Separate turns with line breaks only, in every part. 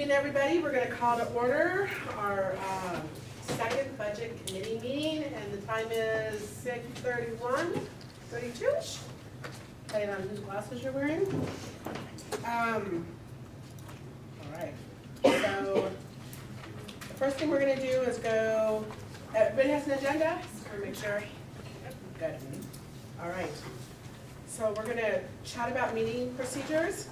evening, everybody. We're going to call to order our second budget committee meeting, and the time is 6:31, 32-ish, depending on whose glasses you're wearing. All right. So the first thing we're going to do is go. Everybody has an agenda? Or make sure. Good. All right. So we're going to chat about meeting procedures.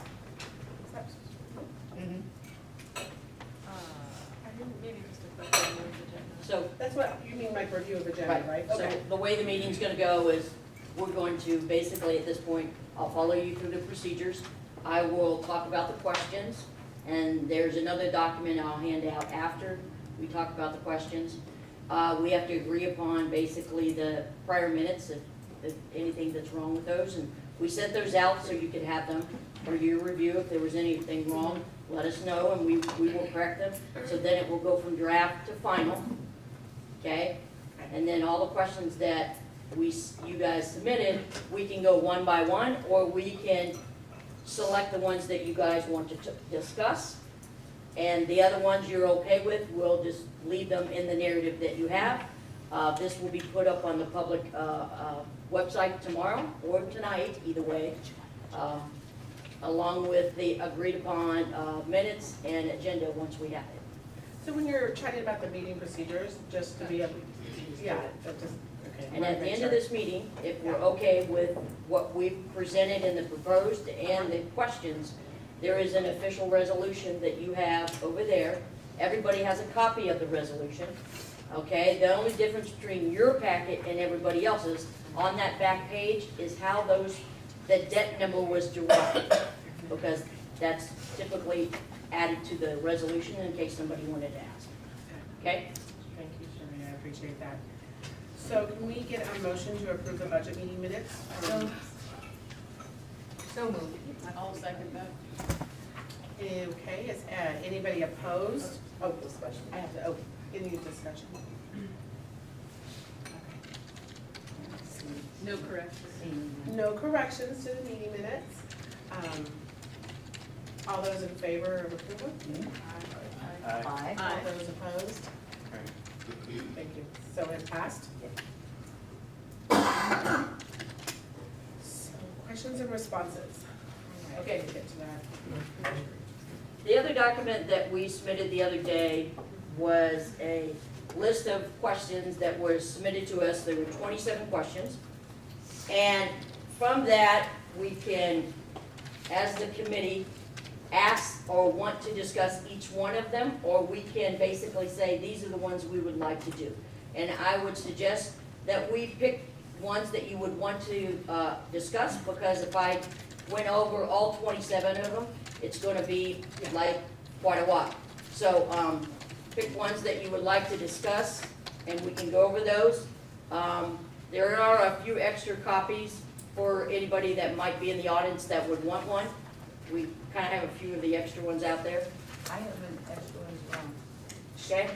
Maybe just a quick review of the agenda.
So,
That's what you mean, like review of agenda, right?
so
Okay.
the way the meeting's gonna go is, we're going to basically, at this point, I'll follow you through the procedures. I will talk about the questions, and there's another document I'll hand out after we talk about the questions. We have to agree upon basically the prior minutes, if anything that's wrong with those, and we sent those out so you could have them for your review. If there was anything wrong, let us know, and we will correct them. So then it will go from draft to final, okay? And then all the questions that you guys submitted, we can go one by one, or we can select the ones that you guys want to discuss. And the other ones you're okay with, we'll just leave them in the narrative that you have. This will be put up on the public website tomorrow or tonight, either way, along with the agreed upon minutes and agenda once we have it.
So when you're chatting about the meeting procedures, just to be able, yeah, that just, okay.
And at the end of this meeting, if we're okay with what we've presented in the proposed and the questions, there is an official resolution that you have over there. Everybody has a copy of the resolution, okay? The only difference between your packet and everybody else's, on that back page, is how the debt number was derived, because that's typically added to the resolution in case somebody wanted to ask, okay?
Thank you, Sherry, I appreciate that. So can we get a motion to approve the budget meeting minutes?
So moved. I'll second that.
Okay, is anybody opposed? Oh, discussion. I have to, any discussion?
No corrections.
No corrections to the meeting minutes. All those in favor of approval?
Aye.
All those opposed? Thank you. So it passed? So questions and responses. Okay, we'll get to that.
The other document that we submitted the other day was a list of questions that were submitted to us. There were 27 questions. And from that, we can, as the committee, ask or want to discuss each one of them, or we can basically say, these are the ones we would like to do. And I would suggest that we pick ones that you would want to discuss, because if I went over all 27 of them, it's going to be like quite a while. So pick ones that you would like to discuss, and we can go over those. There are a few extra copies for anybody that might be in the audience that would want one. We kind of have a few of the extra ones out there.
I have an extra one as well.
Okay?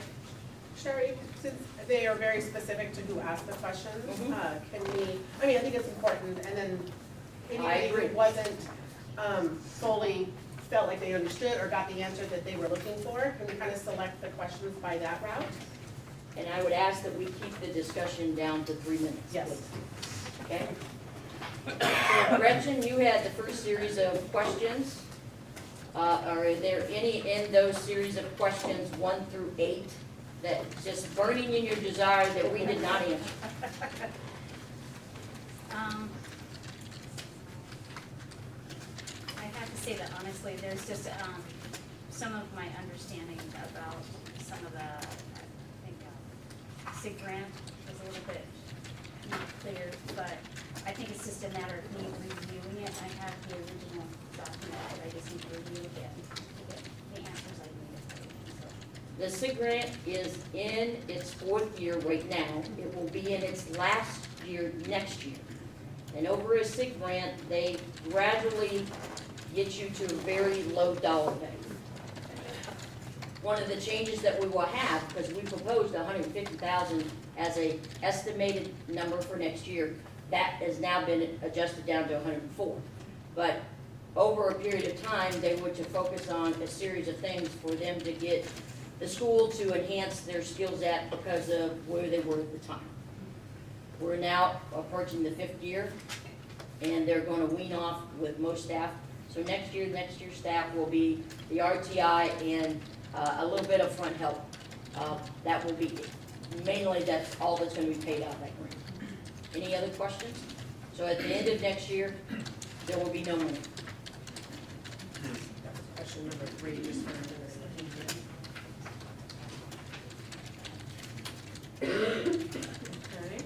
Sherry, since they are very specific to who asked the questions,
Mhm.
can we, I mean, I think it's important, and then anybody
agree.
who wasn't fully felt like they understood or got the answer that they were looking for, can we kind of select the questions by that route?
And I would ask that we keep the discussion down to 3 minutes.
Yes.
please. Okay? So Gretchen, you had the first series of questions. Are there any in those series of questions, 1 through 8, that just burning in your desire that we did not answer?
I have to say that honestly, there's just some of my understanding about some of the, I think, SIG grant was a little bit not clear, but I think it's just a matter of me reviewing it. I have the original document, but I just need to review it again to get the answers I need.
The SIG grant is in its 4th year right now. It will be in its last year next year. And over a SIG grant, they gradually get you to a very low dollar value. One of the changes that we will have, because we proposed $150,000 as a estimated number for next year, that has now been adjusted down to 104. But over a period of time, they were to focus on a series of things for them to get the school to enhance their skills at because of where they were at the time. We're now approaching the 5th year, and they're gonna wean off with most staff. So next year's staff will be the RTI and a little bit of front help. That will be, mainly that's all that's gonna be paid out of that grant. Any other questions? So at the end of next year, there will be no money.
Question number 3, just for a minute. Okay.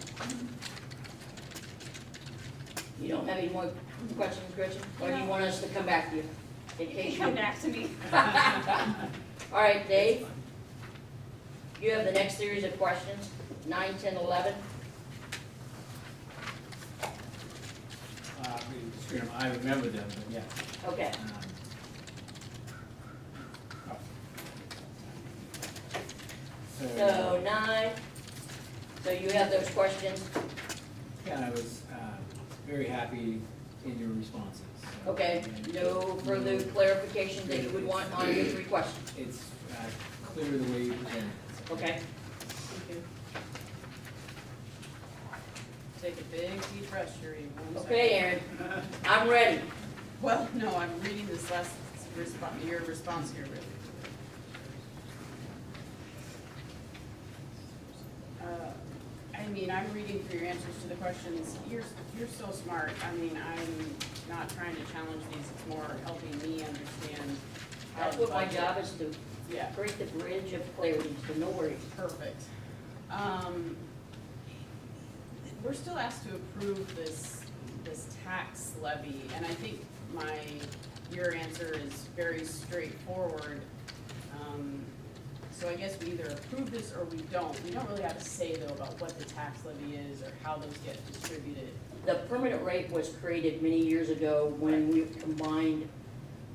You don't have any more questions, Gretchen? Or do you want us to come back to you? In
You
case
can come
you.
back to me.
All right, Dave? You have the next series of questions, 9, 10, 11.
I remember them, but yeah.
Okay. So 9, so you have those questions?
Yeah, I was very happy in your responses.
Okay, no further clarification that you would want on your 3 questions?
It's clear the way you presented it.
Okay,
Thank you. Take a big deep breath, Sherry. 1 second.
okay, Aaron, I'm ready.
Well, no, I'm reading this last your response here, really. I mean, I'm reading through your answers to the questions. You're so smart. I mean, I'm not trying to challenge these. It's more helping me understand how
That's
the
what my
budget-
job is to
Yeah,
create the bridge of clarity, so no worries.
perfect. We're still asked to approve this tax levy, and I think your answer is very straightforward. So I guess we either approve this or we don't. We don't really have a say though about what the tax levy is or how those get distributed.
The permanent rate was created many years ago when we combined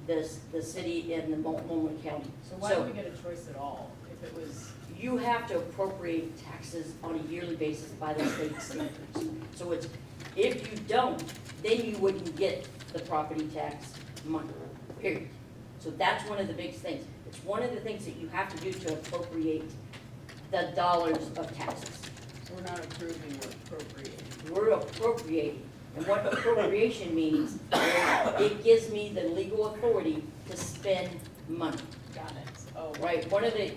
the city and the Multnomah County.
So why do we get a choice at all if it was,
You have to appropriate taxes on a yearly basis by the state standards. So it's, if you don't, then you wouldn't get the property tax money, period. So that's one of the big things. It's one of the things that you have to do to appropriate the dollars of taxes.
we're not approving, we're appropriating?
We're appropriating. And what appropriation means, is it gives me the legal authority to spend money,
Got it. Oh,
right? One of the,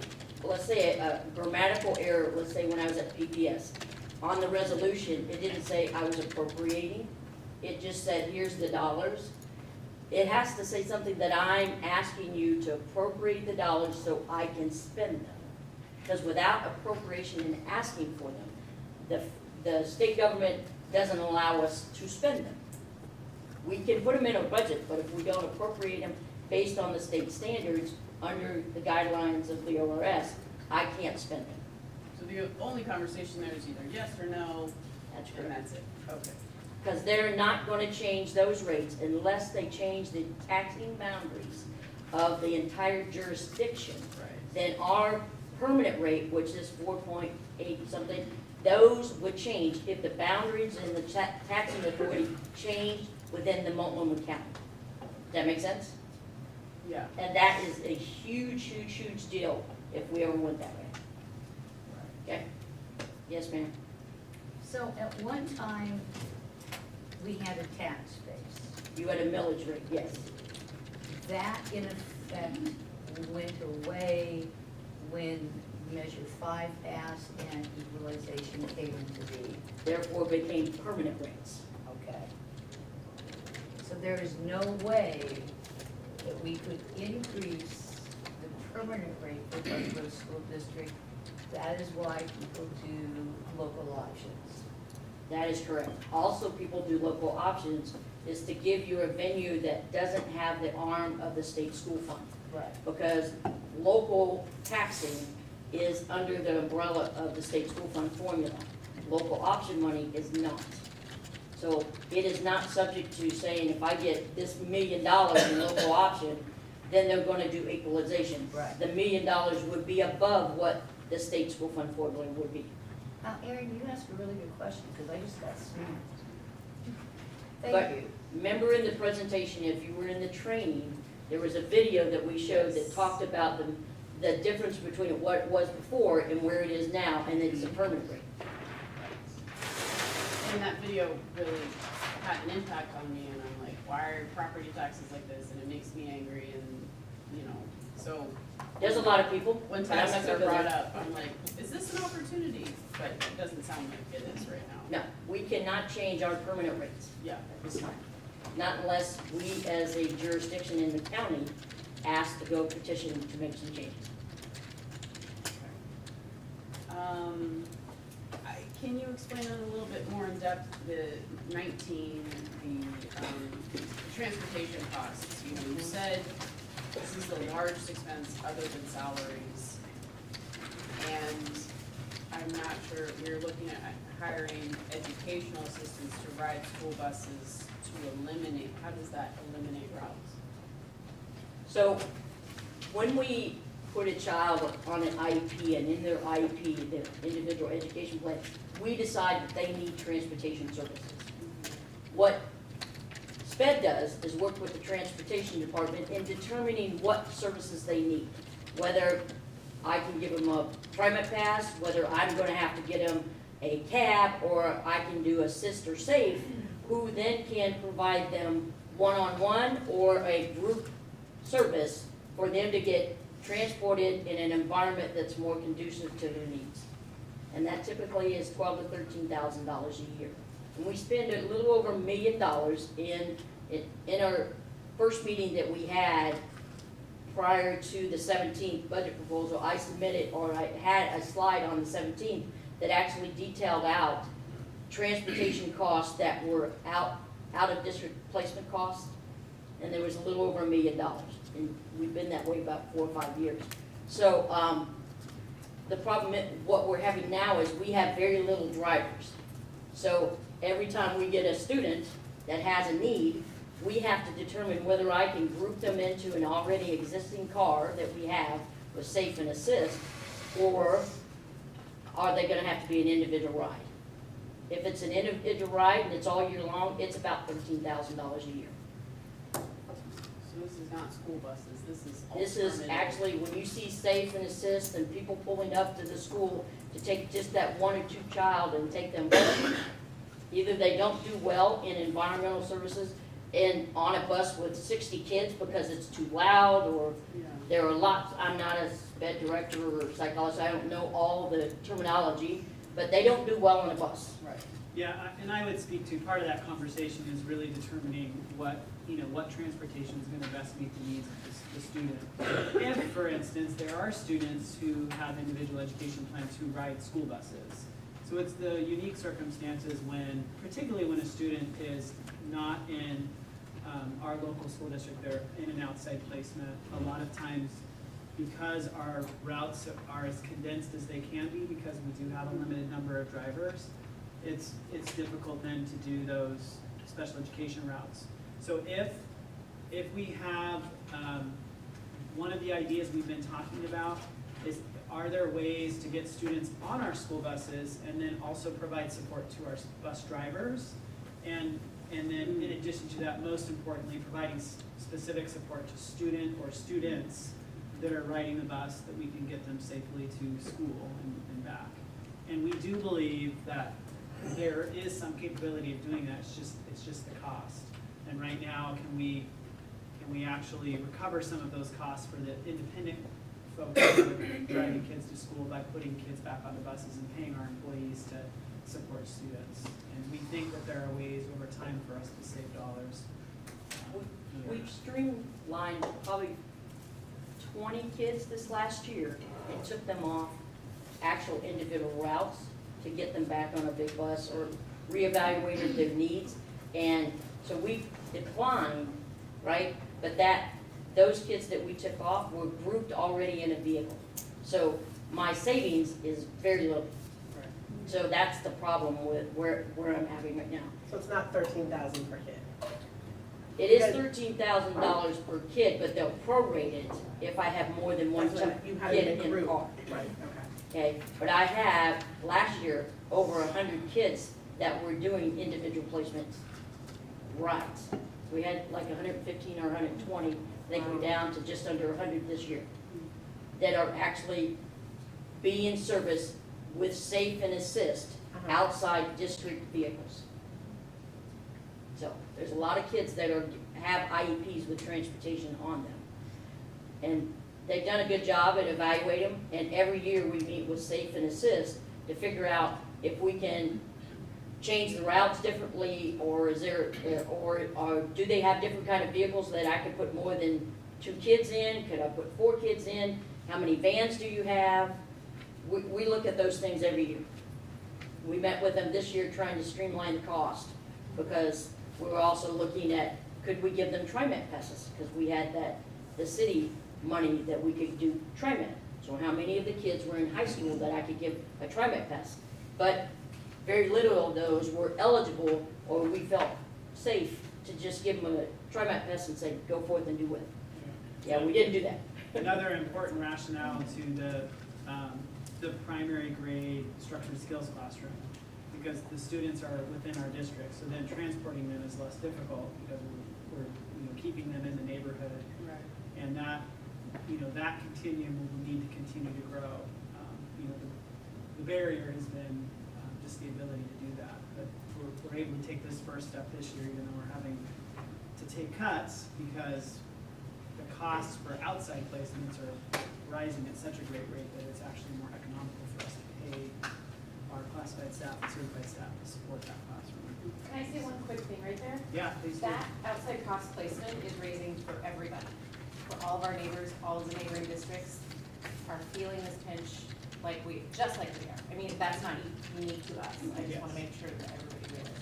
let's say a grammatical error, let's say when I was at PPS, on the resolution, it didn't say I was appropriating. It just said, here's the dollars. It has to say something that I'm asking you to appropriate the dollars so I can spend them. Because without appropriation and asking for them, the state government doesn't allow us to spend them. We can put them in a budget, but if we don't appropriate them based on the state standards, under the guidelines of the ORS, I can't spend them.
so the only conversation there is either yes or no,
That's
and
correct.
that's it. Okay.
Because they're not gonna change those rates unless they change the taxing boundaries of the entire jurisdiction.
Right.
Then our permanent rate, which is 4.8 something, those would change if the boundaries and the taxing authority change within the Multnomah County. Does that make sense?
Yeah.
And that is a huge, huge, huge deal if we ever went that way. Okay? Yes, ma'am?
So at one time, we had a tax base.
You had a millage rate, yes.
That in effect went away when Measure 5 passed and equalization came into being.
Therefore became permanent rates.
Okay. So there is no way that we could increase the permanent rate for Parkrose School District. That is why people do local options.
That is correct. Also, people do local options is to give you a venue that doesn't have the arm of the state school fund.
Right.
Because local taxing is under the umbrella of the state school fund formula. Local option money is not. So it is not subject to saying if I get this $1 million in local option, then they're gonna do equalization.
Right.
The $1 million would be above what the state school fund formula would be.
Aaron, you asked a really good question, because I just got smacked.
But
Thank you.
remember in the presentation, if you were in the training, there was a video that we showed that talked about the difference between what it was before and where it is now, and it's a permanent rate.
And that video really had an impact on me, and I'm like, why are property taxes like this? And it makes me angry, and, you know, so.
There's a lot of people.
When
but I'm not
taxes are
gonna go
brought
there.
up, I'm like, is this an opportunity? But it doesn't sound like it is right now.
No, we cannot change our permanent rates
Yeah.
at this time. Not unless we, as a jurisdiction in the county, ask to go petition to make some changes.
Can you explain it a little bit more in depth, the 19, the transportation costs? You know, you said this is the largest expense other than salaries. And I'm not sure, you're looking at hiring educational assistants to ride school buses to eliminate, how does that eliminate routes?
So, when we put a child on an IEP, and in their IEP, their individual education plan, we decide that they need transportation services. What SPED does is work with the transportation department in determining what services they need. Whether I can give them a TriMet pass, whether I'm gonna have to get them a cab, or I can do Assist or Safe, who then can provide them one-on-one or a group service for them to get transported in an environment that's more conducive to their needs. And that typically is $12,000 to $13,000 a year. And we spend a little over $1 million in our first meeting that we had prior to the 17th budget proposal. I submitted, or I had a slide on the 17th that actually detailed out transportation costs that were out of district placement costs, and there was a little over $1 million. And we've been that way about 4 or 5 years. So the problem, what we're having now is we have very little drivers. So every time we get a student that has a need, we have to determine whether I can group them into an already existing car that we have with Safe and Assist, or are they gonna have to be an individual ride? If it's an individual ride and it's all year long, it's about $13,000 a year.
So this is not school buses, this is
This is
alternative.
actually, when you see Safe and Assist and people pulling up to the school to take just that 1 or 2 child and take them home, either they don't do well in environmental services and on a bus with 60 kids because it's too loud, or
Yeah.
there are lots, I'm not a sped director or psychologist, I don't know all the terminology, but they don't do well on a bus.
Right.
Yeah, and I would speak to, part of that conversation is really determining what transportation is gonna best meet the needs of the student. If, for instance, there are students who have individual education plans who ride school buses. So it's the unique circumstances when, particularly when a student is not in our local school district, they're in an outside placement. A lot of times, because our routes are as condensed as they can be, because we do have a limited number of drivers, it's difficult then to do those special education routes. So if we have, one of the ideas we've been talking about is, are there ways to get students on our school buses and then also provide support to our bus drivers? And then in addition to that, most importantly, providing specific support to student or students that are riding the bus, that we can get them safely to school and back. And we do believe that there is some capability of doing that, it's just the cost. And right now, can we actually recover some of those costs for the independent folks who are driving kids to school by putting kids back on the buses and paying our employees to support students? And we think that there are ways over time for us to save dollars.
We've streamlined probably 20 kids this last year and took them off actual individual routes to get them back on a big bus, or reevaluated their needs. And so we declined, right? But those kids that we took off were grouped already in a vehicle. So my savings is very little. So that's the problem with where I'm having right now.
So it's not 13,000 per kid.
It is $13,000 per kid, but they'll prorate it if I have more than one
That's what you had
kid
in a
in a
group.
car.
Right, okay.
Okay, but I have, last year, over 100 kids that were doing individual placements. Right. We had like 115 or 120, I think we're down to just under 100 this year, that are actually being in service with safe and assist outside district vehicles. So there's a lot of kids that have IEPs with transportation on them. And they've done a good job at evaluating them, and every year we meet with safe and assist to figure out if we can change the routes differently, or is there, or do they have different kind of vehicles that I could put more than 2 kids in? Could I put 4 kids in? How many vans do you have? We look at those things every year. We met with them this year trying to streamline the cost, because we were also looking at, could we give them TriMet passes? Because we had the city money that we could do TriMet. So how many of the kids were in high school that I could give a TriMet pass? But very little of those were eligible, or we felt safe to just give them a TriMet pass and say, go forth and do with it. Yeah, we didn't do that.
Another important rationale to the primary grade structured skills classroom, because the students are within our district, so then transporting them is less difficult because we're keeping them in the neighborhood.
Right.
And that, that continuum will need to continue to grow. The barrier has been just the ability to do that, but we're able to take this first step this year, even though we're having to take cuts because the costs for outside placements are rising at such a great rate that it's actually more economical for us to pay our classified staff and certified staff to support that classroom.
Can I say one quick thing right there?
Yeah, please do.
That outside cost placement is raising for everybody. For all of our neighbors, all of the neighboring districts are feeling this pinch just like we are. I mean, that's not unique to us. I just want to make sure that everybody realizes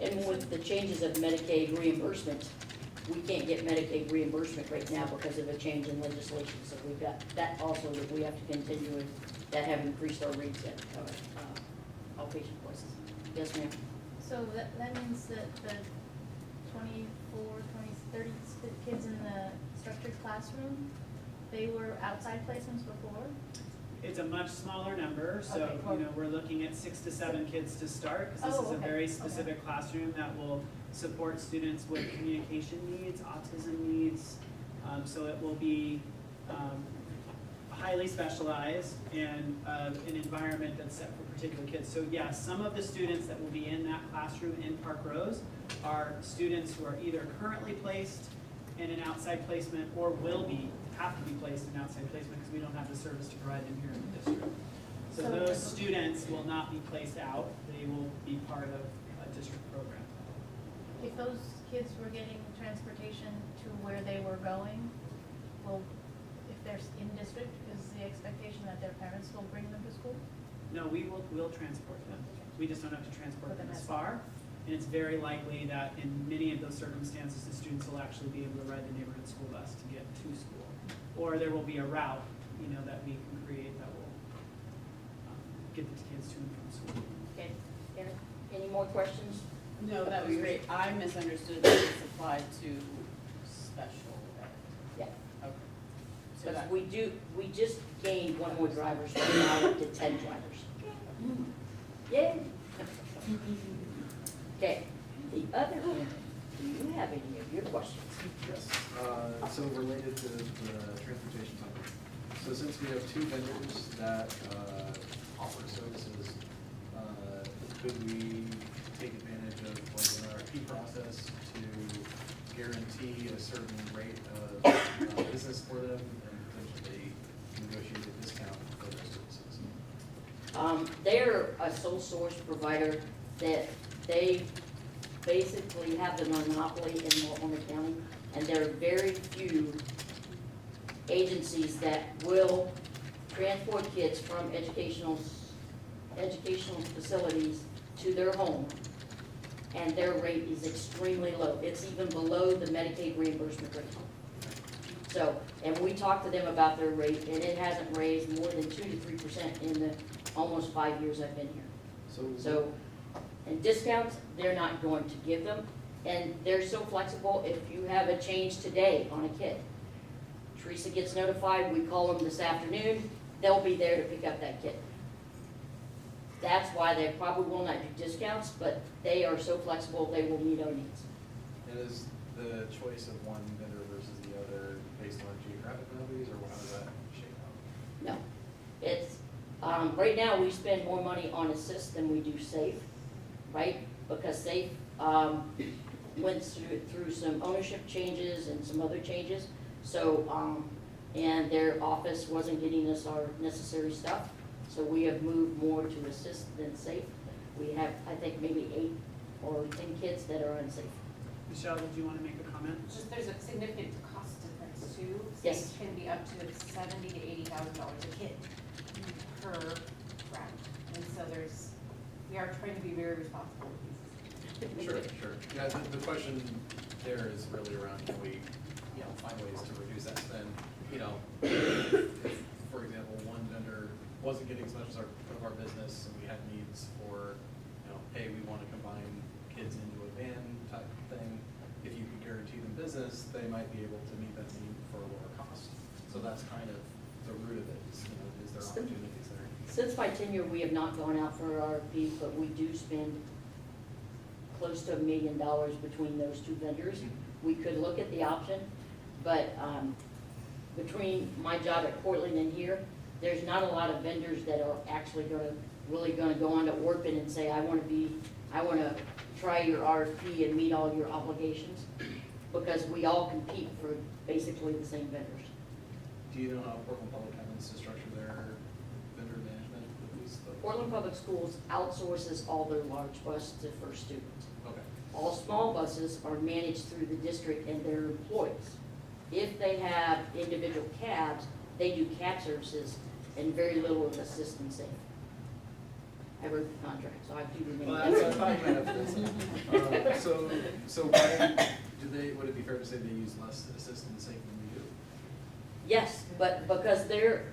And with the changes of Medicaid reimbursement, we can't get Medicaid reimbursement right now because of a change in legislation. So we've got that also that we have to continue with, that have increased our rates at outpatient places. Yes, ma'am?
So that means that the 24, 20, 30 kids in the structured classroom, they were outside placements before?
It's a much smaller number, so,
Okay.
we're looking at 6 to 7 kids to start, because this is a
okay.
very specific classroom that will support students with communication needs, autism needs. So it will be highly specialized and an environment that's set for particular kids. So yeah, some of the students that will be in that classroom in Parkrose are students who are either currently placed in an outside placement or have to be placed in outside placement because we don't have the service to provide them here in the district. So
So-
those students will not be placed out, they will be part of a district program.
If those kids were getting transportation to where they were going, well, if they're in district, is the expectation that their parents will bring them to school?
No, we'll transport them. We just don't have to transport
Put them
them as
as
far. And it's very likely that in many of those circumstances, the students will actually be able to ride the neighborhood school bus to get to school. Or there will be a route, that we can create that will get the kids to and from school.
Okay, Karen, any more questions?
No, that was great. I misunderstood that it's applied to special ed.
Yeah.
Okay. So
Because
that,
we just gained 1 more driver, so we're now up to 10 drivers. Yay! Okay, the other one, do you have any of your questions?
Yes, so related to the transportation topic. So since we have 2 vendors that offer services, could we take advantage of an RFP process to guarantee a certain rate of business for them and potentially negotiate a discount for their services?
They're a sole source provider that they basically have the monopoly in Multnomah County, and there are very few agencies that will transport kids from educational facilities to their home, and their rate is extremely low. It's even below the Medicaid reimbursement rate. So, and we talked to them about their rate, and it hasn't raised more than 2 to 3% in the almost 5 years I've been here. So, and discounts, they're not going to give them, and they're so flexible. If you have a change today on a kid, Teresa gets notified, we call them this afternoon, they'll be there to pick up that kid. That's why they probably will not do discounts, but they are so flexible, they will meet our needs.
And is the choice of one vendor versus the other based on geographic boundaries, or how does that shape out?
No, it's, right now, we spend more money on Assist than we do Safe, right? Because Safe, went through some ownership changes and some other changes. So, and their office wasn't getting us our necessary stuff. So we have moved more to Assist than Safe. We have, I think, maybe 8 or 10 kids that are unsafe.
Michelle, did you want to make a comment?
Just, there's a significant cost difference too.
Yes.
States can be up to $70,000 to $80,000 a kid per round. And so we are trying to be very responsible with these.
Sure, sure. Yeah, the question there is really around, can we, find ways to reduce that spend? If, for example, one vendor wasn't getting as much as of our business, and we had needs for, hey, we want to combine kids into a van type thing. If you could guarantee them business, they might be able to meet that need for a lower cost. So that's kind of the root of it, is there opportunities there?
Since my tenure, we have not gone out for RFP, but we do spend close to $1 million between those two vendors. We could look at the option, but between my job at Portland and here, there's not a lot of vendors that are actually really gonna go on to Orpin and say, I wanna try your RFP and meet all your obligations, because we all compete for basically the same vendors.
Do you know how Portland Public happens to structure their vendor management, at least the?
Portland Public Schools outsources all their large buses to First Students.
Okay.
All small buses are managed through the district and their employees. If they have individual cabs, they do cab services and very little of Assist and Safe. I wrote the contract, so I do remember.
Well, that's what I thought you might have to. So why would it be fair to say they use less Assist and Safe than we do?
Yes, but because their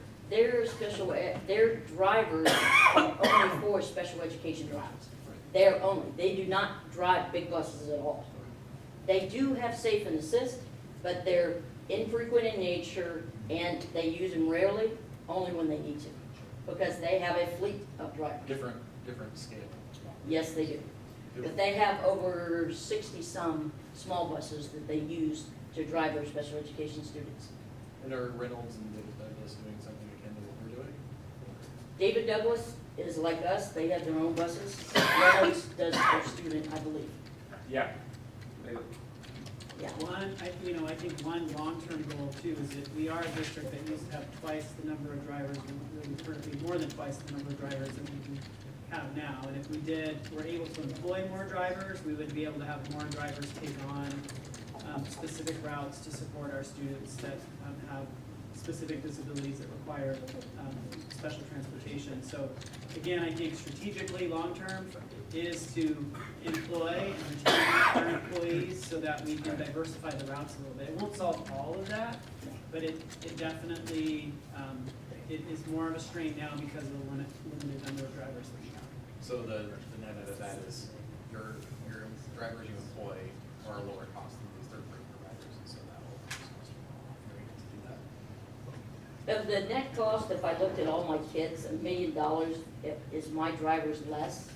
drivers are only for special education routes. They do not drive big buses at all. They do have Safe and Assist, but they're infrequent in nature, and they use them rarely, only when they need to, because they have a fleet of drivers.
Different scale.
Yes, they do. But they have over 60-some small buses that they use to drive their special education students.
And are Reynolds and David Douglas doing something akin to what we're doing?
David Douglas is like us, they have their own buses. Reynolds does for student, I believe.
Yeah.
Yeah.
I think one long-term goal too is that we are a district that used to have twice the number of drivers, and currently more than twice the number of drivers that we can have now. And if we're able to employ more drivers, we would be able to have more drivers take on specific routes to support our students that have specific disabilities that require special transportation. So again, I think strategically, long-term, is to employ and retain our employees so that we can diversify the routes a little bit. It won't solve all of that, but it definitely, it is more of a strain now because of the limited number of drivers that we have.
So the net of that is your drivers you employ are a lower cost than these third-party providers, and so that will cost more to do that.
Of the net cost, if I looked at all my kids, $1 million is my drivers less.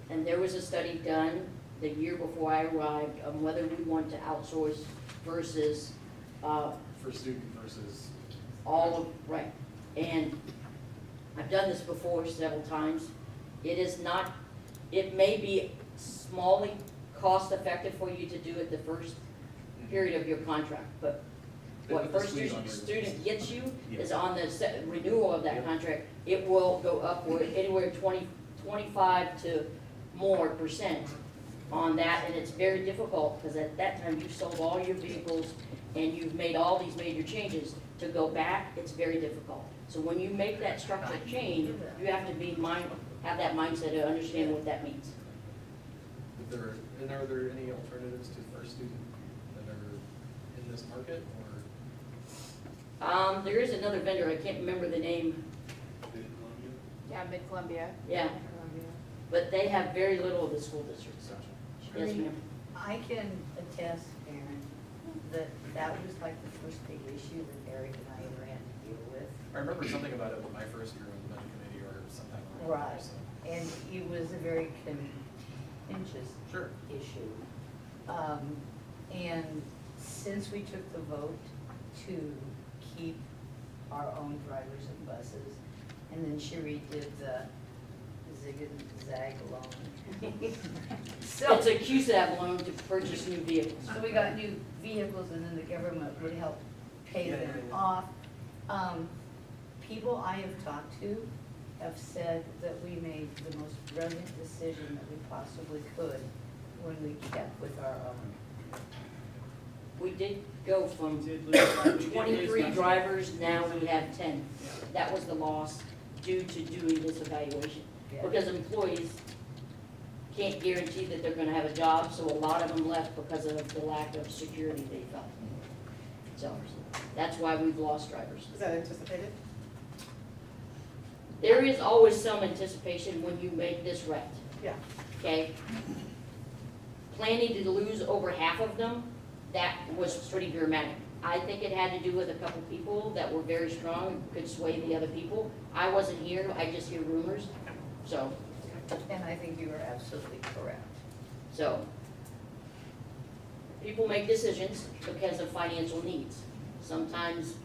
And there was a study done the year before I arrived on whether we want to outsource versus,
For student versus.
all of, right. And I've done this before several times. It is not, it may be smallly cost effective for you to do it the first period of your contract, but what
The
first
squeeze on your-
student gets you is
Yeah.
on the renewal of that
Yep.
contract, it will go upward anywhere 25 to more percent on that, and it's very difficult, because at that time, you've sold all your vehicles and you've made all these major changes. To go back, it's very difficult. So when you make that structural change, you have to have that mindset to understand what that means.
Are there any alternatives to First Student that are in this market, or?
There is another vendor, I can't remember the name,
Yeah, Mid-Columbia.
yeah, but they have very little of the school districts. Yes, ma'am.
I can attest, Aaron, that was like the first big issue that Eric and I ever had to deal with.
I remember something about it when my first year on the budget committee, or sometime around there,
Right.
so.
And it was a very contentious
Sure.
issue. And since we took the vote to keep our own drivers and buses, and then she redid the zig and zag loan. So,
It's a QSAB loan to purchase new vehicles.
so we got new vehicles and then the government would help pay
Yeah,
them
yeah, yeah.
off. People I have talked to have said that we made the most brilliant decision that we possibly could when we kept with our own.
We did go from
We did lose
23
last-
drivers, now we have 10.
Yeah.
That was the loss due to doing this evaluation.
Yeah.
Because employees can't guarantee that they're gonna have a job, so a lot of them left because of the lack of security they felt. So, that's why we've lost drivers.
Is that anticipated?
There is always some anticipation when you make this route,
Yeah.
okay? Planning to lose over half of them, that was pretty dramatic. I think it had to do with a couple people that were very strong, could sway the other people. I wasn't here, I just hear rumors, so,
And I think you are absolutely correct.
so. People make decisions because of financial needs. Sometimes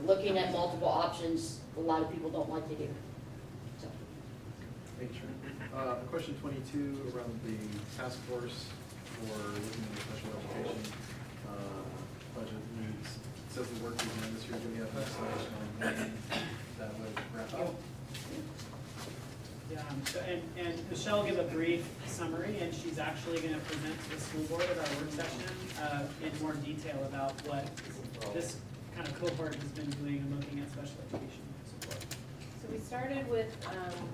looking at multiple options, a lot of people don't like to do. So,
Thank you, Sharon. Question 22 around the task force for looking at special education budget needs. It says the work we've done this year, do we have an estimation on when that would wrap up?
Yeah, and Michelle gave a brief summary, and she's actually gonna present to the school board at our work session, in more detail about what this kind of cohort has been doing and looking at special education support.
So we started with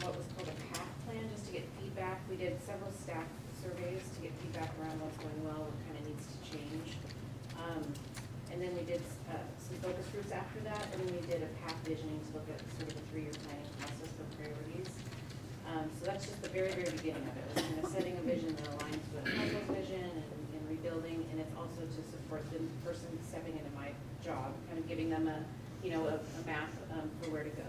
what was called a path plan, just to get feedback. We did several staff surveys to get feedback around what's going well, what kind of needs to change. And then we did some focus groups after that, and then we did a path visioning to look at sort of a 3-year planning process for priorities. So that's just the very, very beginning of it. It's kind of setting a vision that aligns with Michael's vision and rebuilding, and it's also to support the person stepping into my job, kind of giving them a map for where to go.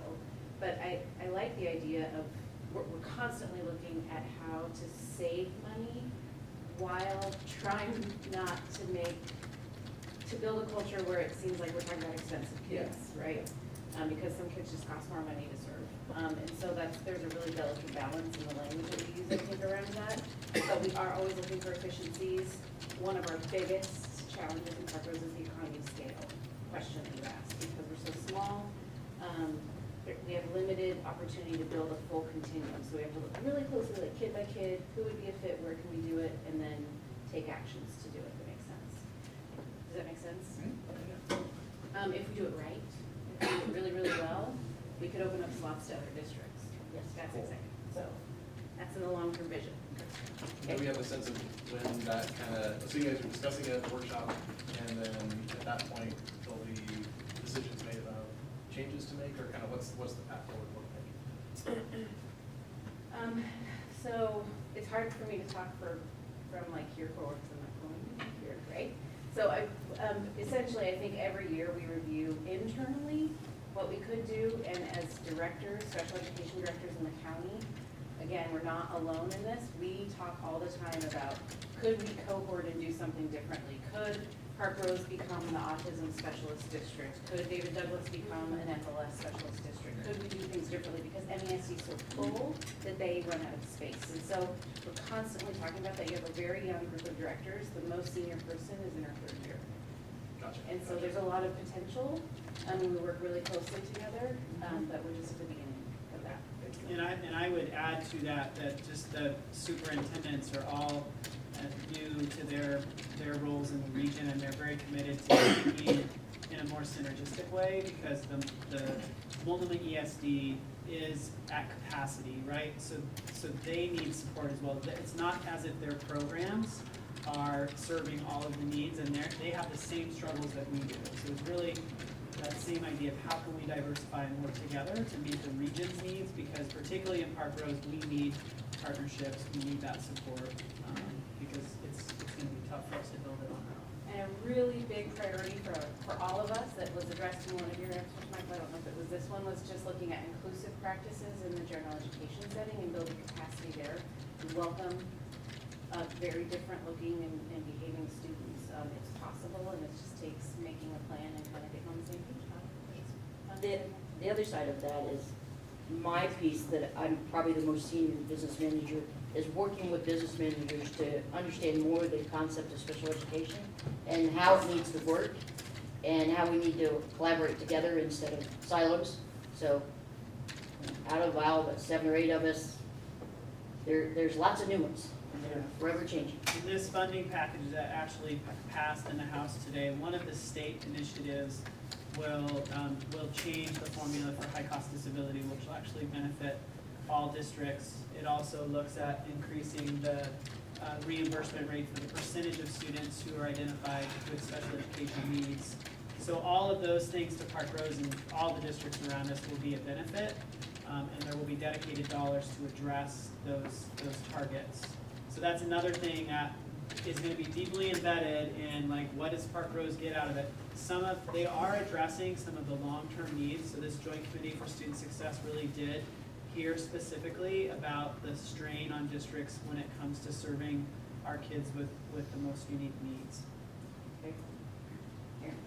But I like the idea of, we're constantly looking at how to save money while trying not to build a culture where it seems like we're talking about expensive kids, right? Because some kids just cost more money to serve. And so there's a really delicate balance in the language that we use, I think, around that. But we are always looking for efficiencies. One of our biggest challenges in Parkrose is the economy of scale question that you asked, because we're so small. We have limited opportunity to build a full continuum, so we have to look really closely, like kid by kid, who would be a fit, where can we do it, and then take actions to do it that makes sense. Does that make sense? If we do it right, if we do it really, really well, we could open up slots to other districts. Yes, that's exactly, so that's in the long-term vision.
Do we have a sense of when that kind of, so you guys were discussing it at the workshop, and then at that point, there'll be decisions made about changes to make, or kind of what's the path forward look like?
So it's hard for me to talk from like here forward, because I'm not going here, right? So essentially, I think every year we review internally what we could do, and as directors, special education directors in the county, again, we're not alone in this. We talk all the time about, could we cohort and do something differently? Could Parkrose become the autism specialist district? Could David Douglas become an FLS specialist district? Could we do things differently? Because MESD is so full that they run out of space. And so we're constantly talking about that. You have a very young group of directors. The most senior person is in her 3rd year.
Gotcha.
And so there's a lot of potential. We work really closely together, but we're just at the beginning of that.
And I would add to that just the superintendents are all new to their roles in the region, and they're very committed to thinking in a more synergistic way, because the Multnomah ESD is at capacity, right? So they need support as well. It's not as if their programs are serving all of the needs, and they have the same struggles that we do. So it's really that same idea of how can we diversify and work together to meet the region's needs, because particularly in Parkrose, we need partnerships, we need that support, because it's gonna be tough for us to build it on our own.
And I really big priority for all of us that was addressed in one of your answers, Michael, I don't know if it was this one, was just looking at inclusive practices in the general education setting and building capacity there. We welcome very different looking and behaving students. It's possible, and it just takes making a plan and kind of getting on the same page about it.
The other side of that is my piece that I'm probably the most senior business manager is working with business managers to understand more the concept of special education and how it needs to work and how we need to collaborate together instead of silos. So out of about 7 or 8 of us, there's lots of new ones and they're forever changing.
In this funding package that actually passed in the House today, one of the state initiatives will change the formula for high-cost disability, which will actually benefit all districts. It also looks at increasing the reimbursement rate for the percentage of students who are identified with special education needs. So all of those things to Parkrose and all the districts around us will be a benefit, and there will be dedicated dollars to address those targets. So that's another thing that is going to be deeply embedded in, like, what does Parkrose get out of it? They are addressing some of the long-term needs. So this Joint Committee for Student Success really did hear specifically about the strain on districts when it comes to serving our kids with the most unique needs.
Okay. Aaron?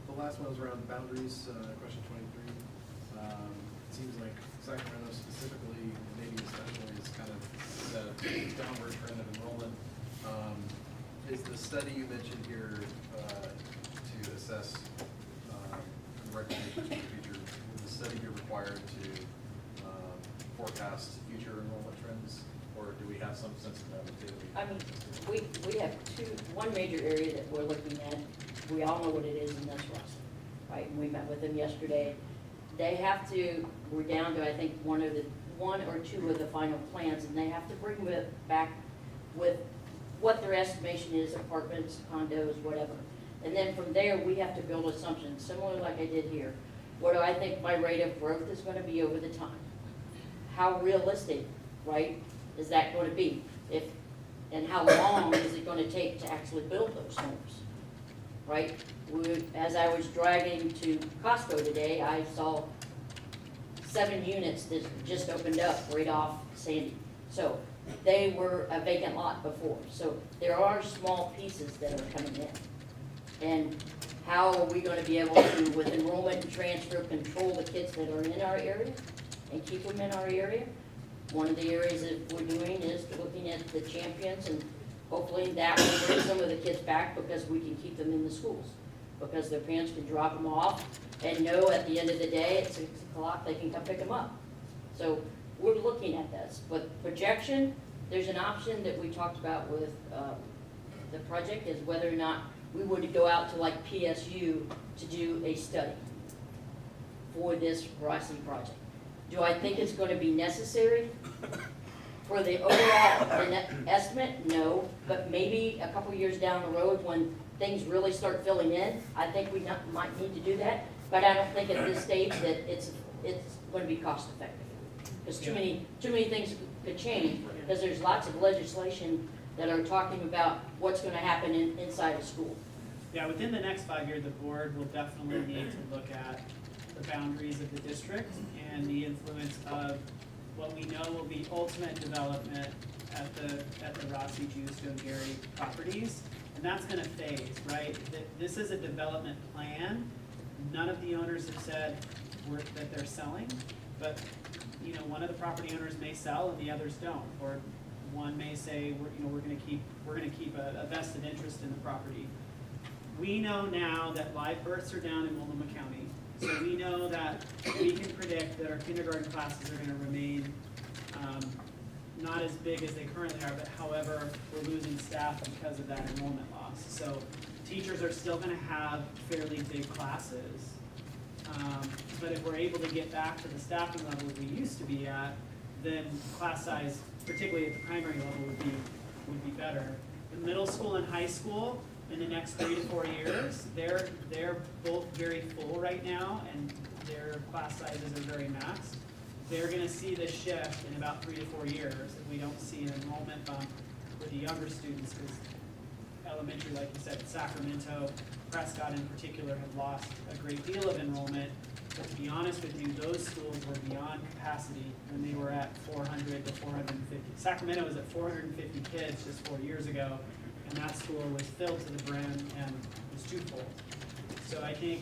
The last one was around boundaries, question 23. It seems like Sacramento specifically, maybe especially, is kind of the downward trend of enrollment. Is the study you mentioned here to assess recommendations for the future, is the study here required to forecast future enrollment trends, or do we have some sense of that activity?
I mean, we have one major area that we're looking at. We all know what it is, and that's Rust, right? And we met with them yesterday. They have to, we're down to, I think, one or two of the final plans, and they have to bring back with what their estimation is, apartments, condos, whatever. And then from there, we have to build assumptions, similar like I did here. What do I think my rate of growth is going to be over the time? How realistic, right, is that going to be? And how long is it going to take to actually build those homes, right? As I was driving to Costco today, I saw 7 units that just opened up right off Sandy. So they were a vacant lot before. So there are small pieces that are coming in. And how are we going to be able to, with enrollment and transfer, control the kids that are in our area and keep them in our area? One of the areas that we're doing is looking at the champions, and hopefully that will bring some of the kids back because we can keep them in the schools. Because their parents can drop them off and know at the end of the day at 6 o'clock they can come pick them up. So we're looking at this. But projection, there's an option that we talked about with the project is whether or not we would go out to like PSU to do a study for this Rossi project. Do I think it's going to be necessary for the overall estimate? No, but maybe a couple years down the road when things really start filling in, I think we might need to do that. But I don't think at this stage that it's going to be cost effective. Because too many things could change, because there's lots of legislation that are talking about what's going to happen inside a school.
Yeah, within the next 5 years, the board will definitely need to look at the boundaries of the district and the influence of what we know will be ultimate development at the Rossi, Justo, Gary properties. And that's going to phase, right? This is a development plan. None of the owners have said that they're selling, but one of the property owners may sell and the others don't, or one may say we're going to keep a vested interest in the property. We know now that live births are down in Multnomah County, so we know that we can predict that our kindergarten classes are going to remain not as big as they currently are, but however, we're losing staff because of that enrollment loss. So teachers are still going to have fairly big classes, but if we're able to get back to the staffing level we used to be at, then class size, particularly at the primary level, would be better. In middle school and high school, in the next 3 to 4 years, they're both very full right now, and their class sizes are very maxed. They're going to see this shift in about 3 to 4 years if we don't see an enrollment bump for the younger students, because elementary, like you said, Sacramento, Prescott in particular have lost a great deal of enrollment. But to be honest with you, those schools were beyond capacity when they were at 400 to 450. Sacramento was at 450 kids just 4 years ago, and that school was filled to the brim and was too full. So I think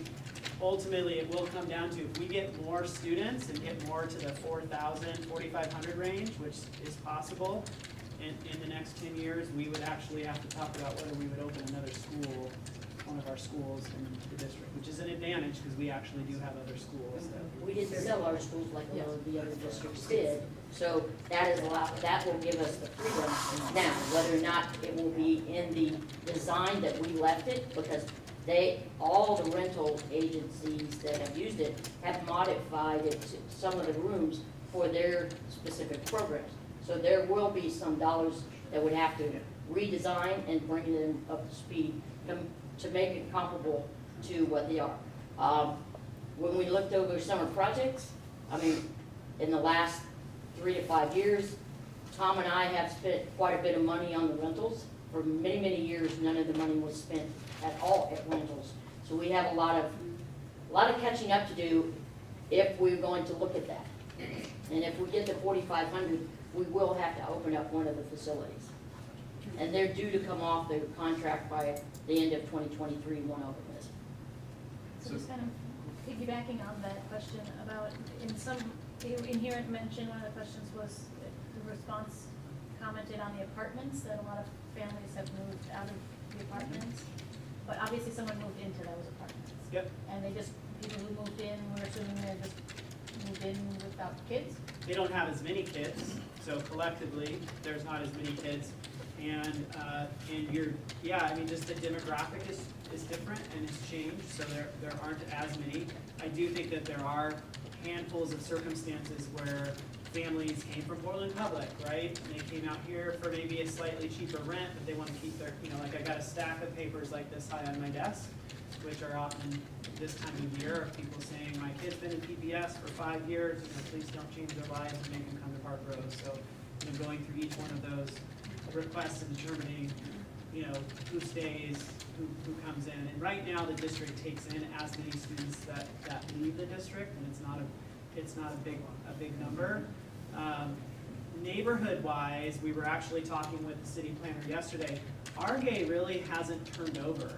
ultimately it will come down to if we get more students and get more to the 4,000, 4,500 range, which is possible, in the next 10 years, we would actually have to talk about whether we would open another school, one of our schools in the district, which is an advantage because we actually do have other schools that.
We didn't sell our schools like a lot of the other districts did, so that is a lot, that will give us the freedom. Now, whether or not it will be in the design that we left it, because all the rental agencies that have used it have modified it to some of the rooms for their specific programs. So there will be some dollars that would have to redesign and bring them up to speed to make it comparable to what they are. When we looked over summer projects, I mean, in the last 3 to 5 years, Tom and I have spent quite a bit of money on the rentals. For many, many years, none of the money was spent at all at rentals. So we have a lot of catching up to do if we're going to look at that. And if we get to 4,500, we will have to open up one of the facilities. And they're due to come off their contract by the end of 2023, one of them is.
So just kind of piggybacking on that question about, in here it mentioned, one of the questions was, the response commented on the apartments, that a lot of families have moved out of the apartments. But obviously someone moved into those apartments.
Yep.
And people who moved in, we're assuming they just moved in without kids?
They don't have as many kids, so collectively, there's not as many kids. And I mean, just the demographic is different and it's changed, so there aren't as many. I do think that there are handfuls of circumstances where families came from Portland Public, right? And they came out here for maybe a slightly cheaper rent, but they want to keep their, like I got a stack of papers like this high on my desk, which are often this time of year of people saying, my kid's been in PBS for 5 years, please don't change their lives and make them come to Parkrose. So going through each one of those requests and determining, who stays, who comes in. And right now, the district takes in as many students that leave the district, and it's not a big number. Neighborhood-wise, we were actually talking with the city planner yesterday. Argay really hasn't turned over.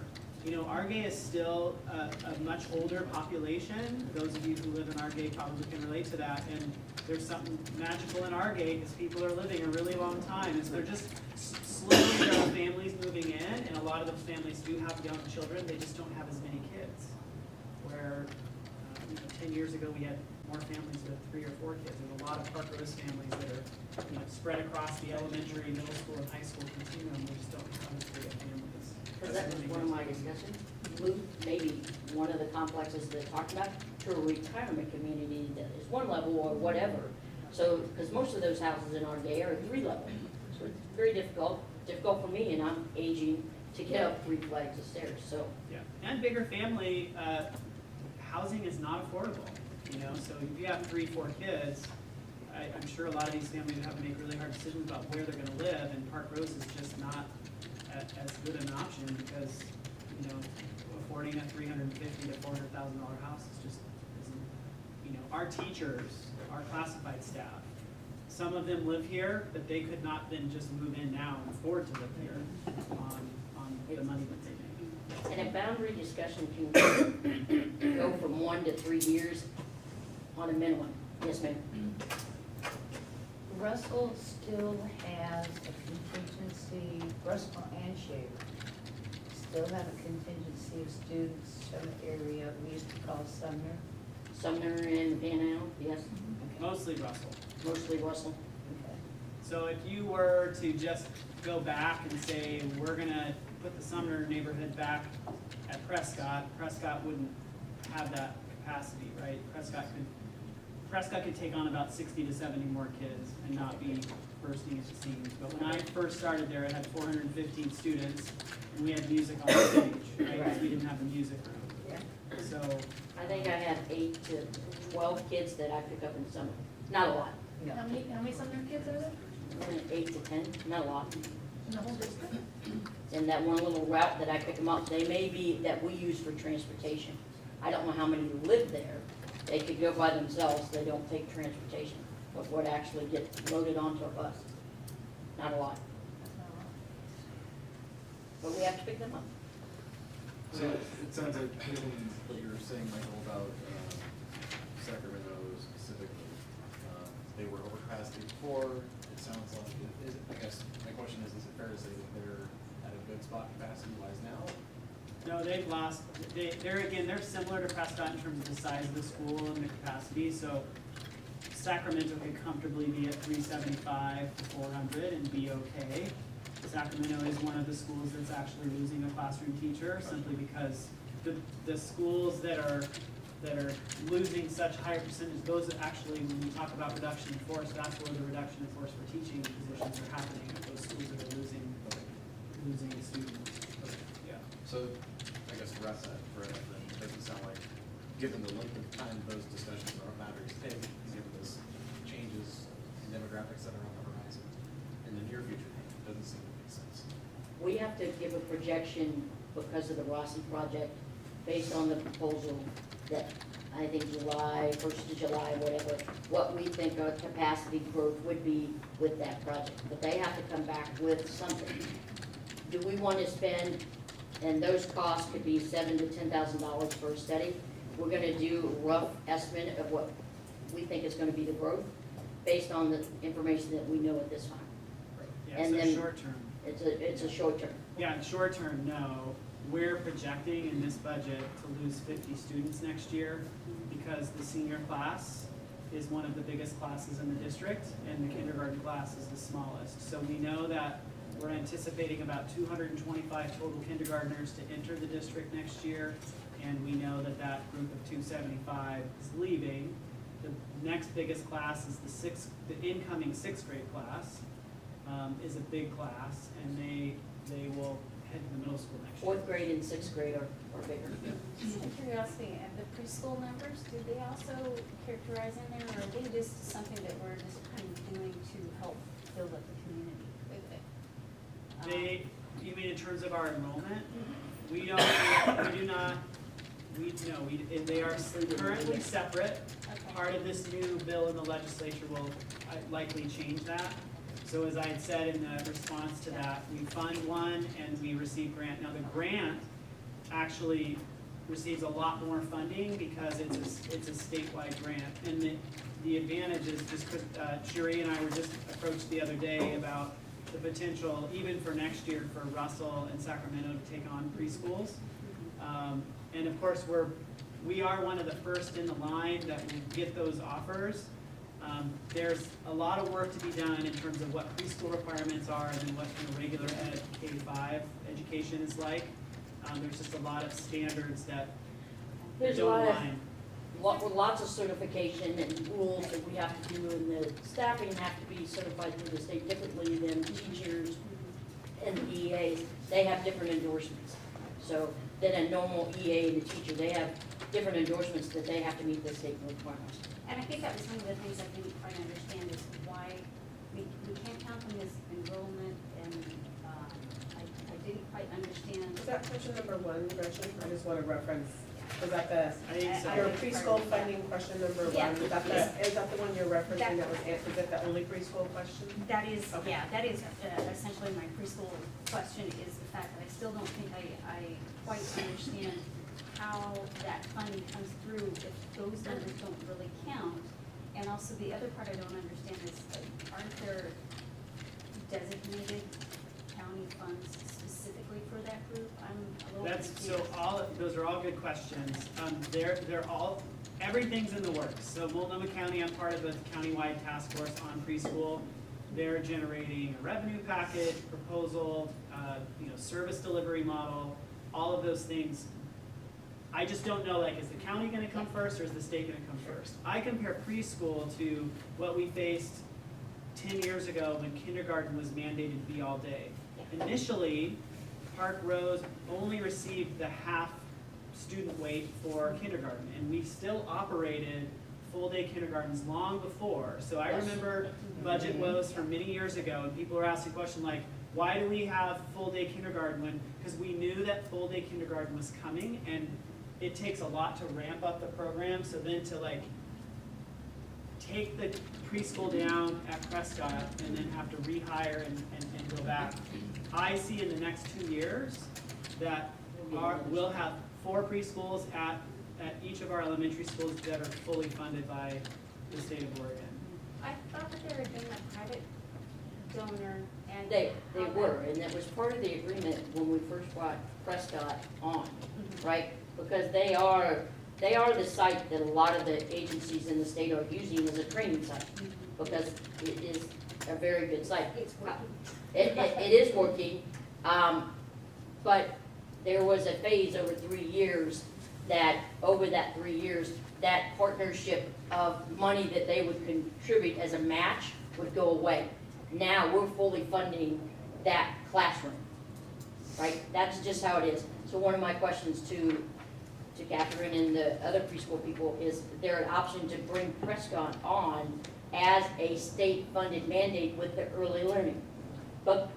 Argay is still a much older population. Those of you who live in Argay probably can relate to that. And there's something magical in Argay because people are living a really long time. And so they're just slowly there are families moving in, and a lot of those families do have young children. They just don't have as many kids. Where 10 years ago we had more families with 3 or 4 kids. There's a lot of Parkrose families that are spread across the elementary, middle school, and high school continuum. We just don't have as big of families.
Because that was one of my discussions, move maybe one of the complexes that talked about to a retirement community that is 1 level or whatever. So, because most of those houses in our day are 3 level. So it's very difficult for me, and I'm aging to get up 3 flights of stairs, so.
Yeah, and bigger family, housing is not affordable, so if you have 3, 4 kids, I'm sure a lot of these families have to make really hard decisions about where they're gonna live, and Parkrose is just not as good an option because, affording a $350,000 to $400,000 house is just isn't, our teachers, our classified staff, some of them live here, but they could not then just move in now and afford to live here on the money that they make.
And a boundary discussion can go from 1 to 3 years on a minimum. Yes, ma'am.
Russell still has a contingency, Russell and Shaver still have a contingency of students from the area we used to call Sumner.
Sumner and Van Allen, yes,
Mostly Russell.
mostly Russell.
Okay.
So if you were to just go back and say, we're gonna put the Sumner neighborhood back at Prescott wouldn't have that capacity, right? Prescott could take on about 60 to 70 more kids and not be bursting at the seams. But when I first started there, it had 415 students, and we had music on the stage, right? Because we didn't have the music room.
Yeah.
So,
I think I have 8 to 12 kids that I pick up in summer. Not a lot.
No.
How many Sumner kids are there?
8 to 10, not a lot.
In the whole district?
And that one little route that I pick them up, they may be, that we use for transportation. I don't know how many live there. They could go by themselves, they don't take transportation, but what actually gets loaded onto a bus. Not a lot, but we have to pick them up.
So it sounds like, given what you were saying, Michael, about Sacramento specifically, they were over capacity before. It sounds like, I guess, my question is it fair to say that they're at a good spot capacity-wise now?
No, they've lost, they're similar to Prescott in terms of the size of the school and the capacity, so Sacramento could comfortably be at 375 to 400 and be okay. Sacramento is one of the schools that's actually losing a classroom teacher simply because the schools that are losing such higher percentage, those that actually, when we talk about reduction in force, that's where the reduction in force for teaching positions are happening, at those schools that are losing students. Yeah.
So, I guess to wrap that for it, then it doesn't sound like, given the length of time those discussions are matters to take, given those changes in demographics that are on the horizon in the near future, it doesn't seem to make sense.
We have to give a projection because of the Rossi project, based on the proposal that I think July, 1st of July, whatever, what we think our capacity growth would be with that project. But they have to come back with something. Do we want to spend, and those costs could be $7,000 to $10,000 for a study. We're gonna do a rough estimate of what we think is gonna be the growth, based on the information that we know at this time.
Yeah,
And
so
then-
short term.
It's a short term.
Yeah, in short term, no. We're projecting in this budget to lose 50 students next year because the senior class is one of the biggest classes in the district and the kindergarten class is the smallest. So we know that we're anticipating about 225 total kindergartners to enter the district next year. And we know that that group of 275 is leaving. The next biggest class is the incoming sixth grade class. Is a big class, and they will head to the middle school next year.
4th grade and 6th grade are bigger.
Just out of curiosity, and the preschool numbers, do they also characterize in there, or are they just something that we're just kind of doing to help build up the community with it?
You mean in terms of our enrollment? We do not, they are currently separate.
Okay.
Part of this new bill in the legislature will likely change that. So as I had said in the response to that, we fund one and we receive grant. Now the grant actually receives a lot more funding because it's a statewide grant. And the advantage is just, Sheree and I were just approached the other day about the potential, even for next year, for Russell and Sacramento to take on preschools. And of course, we are one of the first in the line that will get those offers. There's a lot of work to be done in terms of what preschool requirements are and then what regular ed K-5 education is like. There's just a lot of standards that
There's a
don't
lot
align.
of, lots of certification and rules that we have to do, and the staffing have to be certified through the state differently than teachers and EAs. They have different endorsements. So than a normal EA and a teacher, they have different endorsements that they have to meet the state requirements.
And I think that was one of the things I didn't quite understand is why we can't count them as enrollment, and I didn't quite understand.
Is that question number 1, Gretchen? I just want to reference, is that the,
I think so.
your preschool funding question number 1?
Yeah.
Is that the one you're referencing that was answered, is that the only preschool question?
That is,
Okay.
yeah, that is essentially my preschool question, is the fact that I still don't think I quite understand how that funding comes through if those numbers don't really count. And also the other part I don't understand is, aren't there designated county funds specifically for that group? I'm a little confused.
Those are all good questions. They're all, everything's in the works. So Multnomah County, I'm part of the countywide task force on preschool. They're generating a revenue packet, proposal, service delivery model, all of those things. I just don't know, is the county gonna come first or is the state gonna come first? I compare preschool to what we faced 10 years ago when kindergarten was mandated to be all day. Initially, Parkrose only received the half student weight for kindergarten, and we still operated full-day kindergartens long before. So I remember budget woes from many years ago, and people were asking questions like, why do we have full-day kindergarten when, because we knew that full-day kindergarten was coming, and it takes a lot to ramp up the program, so then to like take the preschool down at Prescott and then have to rehire and go back. I see in the next 2 years that we'll have 4 preschools at each of our elementary schools that are fully funded by the state of Oregon.
I thought that there had been a private donor and.
They were, and that was part of the agreement when we first brought Prescott on, right? Because they are the site that a lot of the agencies in the state are using as a training site, because it is a very good site.
It's working.
It is working, but there was a phase over 3 years that, over that 3 years, that partnership of money that they would contribute as a match would go away. Now, we're fully funding that classroom, right? That's just how it is. So one of my questions to Catherine and the other preschool people is there an option to bring Prescott on as a state-funded mandate with the early learning? But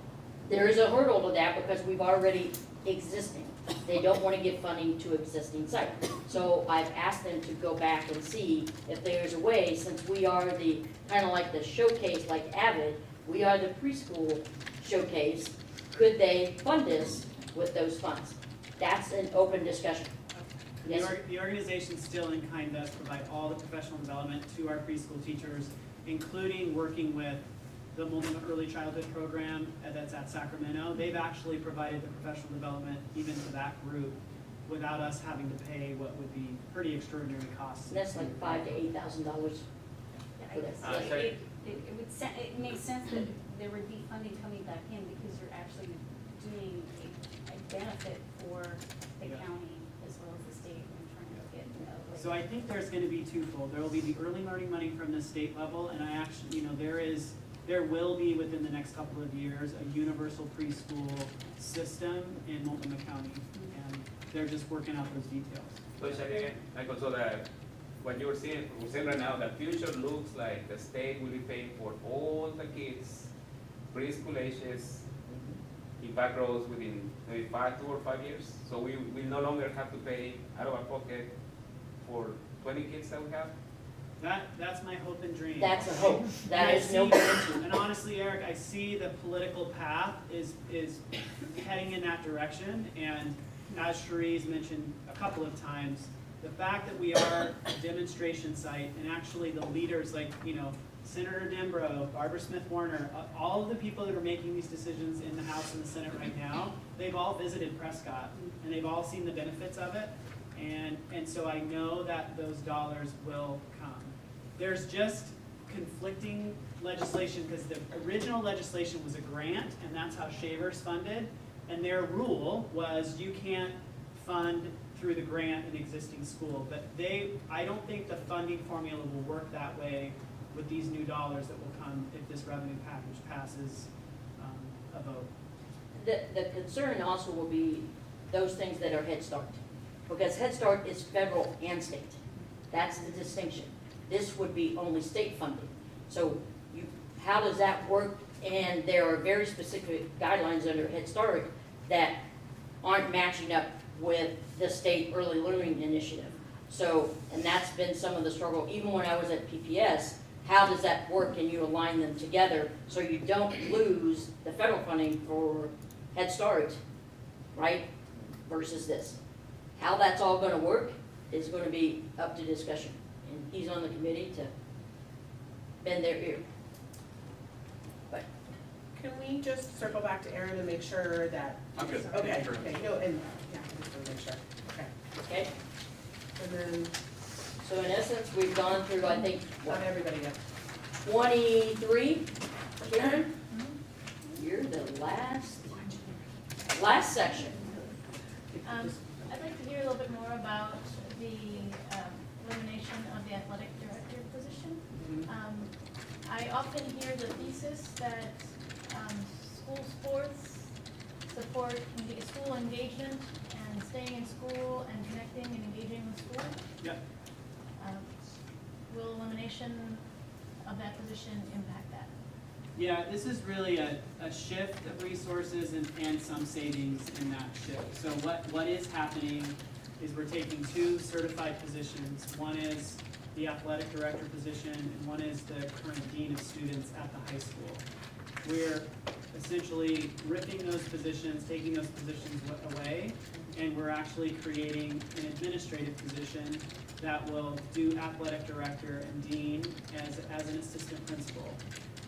there is a hurdle to that because we've already existing. They don't want to give funding to existing sites. So I've asked them to go back and see if there's a way, since we are the, kind of like the showcase, like Avid, we are the preschool showcase, could they fund us with those funds? That's an open discussion. Yes.
The organization Still in Kind does provide all the professional development to our preschool teachers, including working with the Multnomah Early Childhood Program that's at Sacramento. They've actually provided the professional development even to that group without us having to pay what would be pretty extraordinary costs.
And that's like $5,000 to $8,000.
It makes sense that there would be funding coming back in because you're actually doing a benefit for the
Yeah.
county as well as the state and trying to get,
So I think there's gonna be twofold. There will be the early learning money from the state level, and I actually, there will be within the next couple of years a universal preschool system in Multnomah County, and they're just working out those details.
So Shani, Michael, so that what you're saying right now, the future looks like the state will be paying for all the kids, preschool ages, in Parkrose within maybe 2 or 5 years. So we will no longer have to pay out of our pocket for 20 kids that we have.
That's my hope and dream.
That's a hope. That
And
is
I
no
see-
guarantee.
And honestly, Eric, I see the political path is heading in that direction, and as Cherie's mentioned a couple of times, the fact that we are a demonstration site, and actually the leaders like, Senator Dembro, Barbara Smith Warner, all of the people that are making these decisions in the House and the Senate right now, they've all visited Prescott, and they've all seen the benefits of it, and so I know that those dollars will come. There's just conflicting legislation, because the original legislation was a grant, and that's how Shaver's funded, and their rule was you can't fund through the grant an existing school, but I don't think the funding formula will work that way with these new dollars that will come if this revenue package passes a vote.
The concern also will be those things that are Head Start, because Head Start is federal and state. That's the distinction. This would be only state funded. So how does that work? And there are very specific guidelines under Head Start that aren't matching up with the state early learning initiative. So, and that's been some of the struggle, even when I was at PPS, how does that work and you align them together so you don't lose the federal funding for Head Start, right, versus this? How that's all gonna work is gonna be up to discussion. And he's on the committee to bend their ear. But
Can we just circle back to Aaron and make sure that?
I'm good.
Okay, no, and, yeah, I just want to make sure, okay.
okay,
And then,
so in essence, we've gone through, I think,
not
what,
everybody yet.
23, Karen? You're the last section.
I'd like to hear a little bit more about the elimination of the athletic director position. I often hear the thesis that school sports support school engagement and staying in school and connecting and engaging with school.
Yep.
Will elimination of that position impact that?
Yeah, this is really a shift of resources and some savings in that shift. So what is happening is we're taking two certified positions. One is the athletic director position, and one is the current dean of students at the high school. We're essentially ripping those positions, taking those positions away, and we're actually creating an administrative position that will do athletic director and dean as an assistant principal.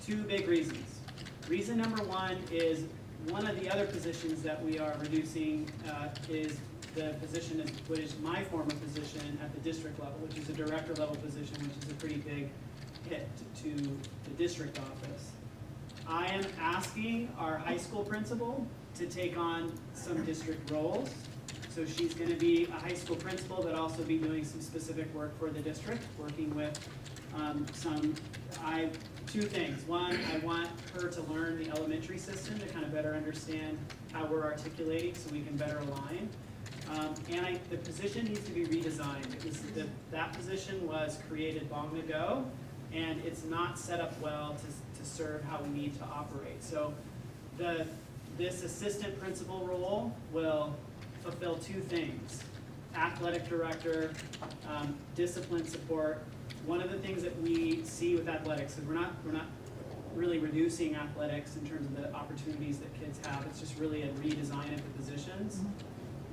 Two big reasons. Reason number one is one of the other positions that we are reducing is the position which is my former position at the district level, which is a director level position, which is a pretty big hit to the district office. I am asking our high school principal to take on some district roles. So she's going to be a high school principal, but also be doing some specific work for the district, working with two things. One, I want her to learn the elementary system to kind of better understand how we're articulating so we can better align. And the position needs to be redesigned. That position was created long ago, and it's not set up well to serve how we need to operate. So this assistant principal role will fulfill two things: athletic director, discipline support. One of the things that we see with athletics is we're not really reducing athletics in terms of the opportunities that kids have. It's just really a redesign of the positions.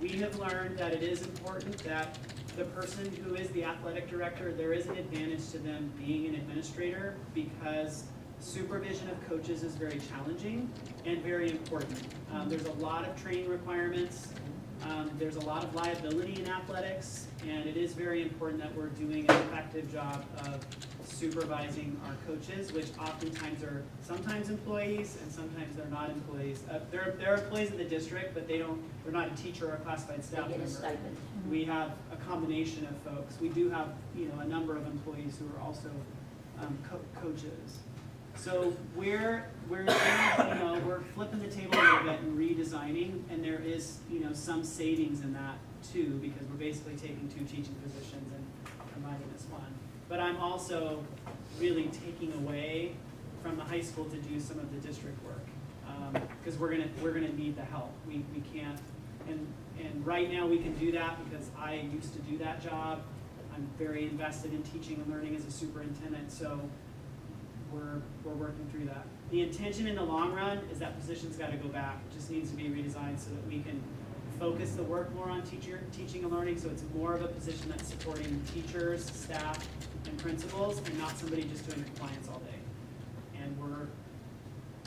We have learned that it is important that the person who is the athletic director, there is an advantage to them being an administrator, because supervision of coaches is very challenging and very important. There's a lot of training requirements. There's a lot of liability in athletics, and it is very important that we're doing an effective job of supervising our coaches, which oftentimes are sometimes employees and sometimes they're not employees. They're employees of the district, but they're not a teacher or a classified staff
They get
member.
a stipend.
We have a combination of folks. We do have, a number of employees who are also coaches. So we're flipping the table a little bit and redesigning, and there is, some savings in that too, because we're basically taking two teaching positions and combining as one. But I'm also really taking away from the high school to do some of the district work, because we're gonna need the help. We can't, and right now we can do that because I used to do that job. I'm very invested in teaching and learning as a superintendent, so we're working through that. The intention in the long run is that position's got to go back. It just needs to be redesigned so that we can focus the work more on teaching and learning, so it's more of a position that's supporting teachers, staff, and principals, and not somebody just doing compliance all day. And we're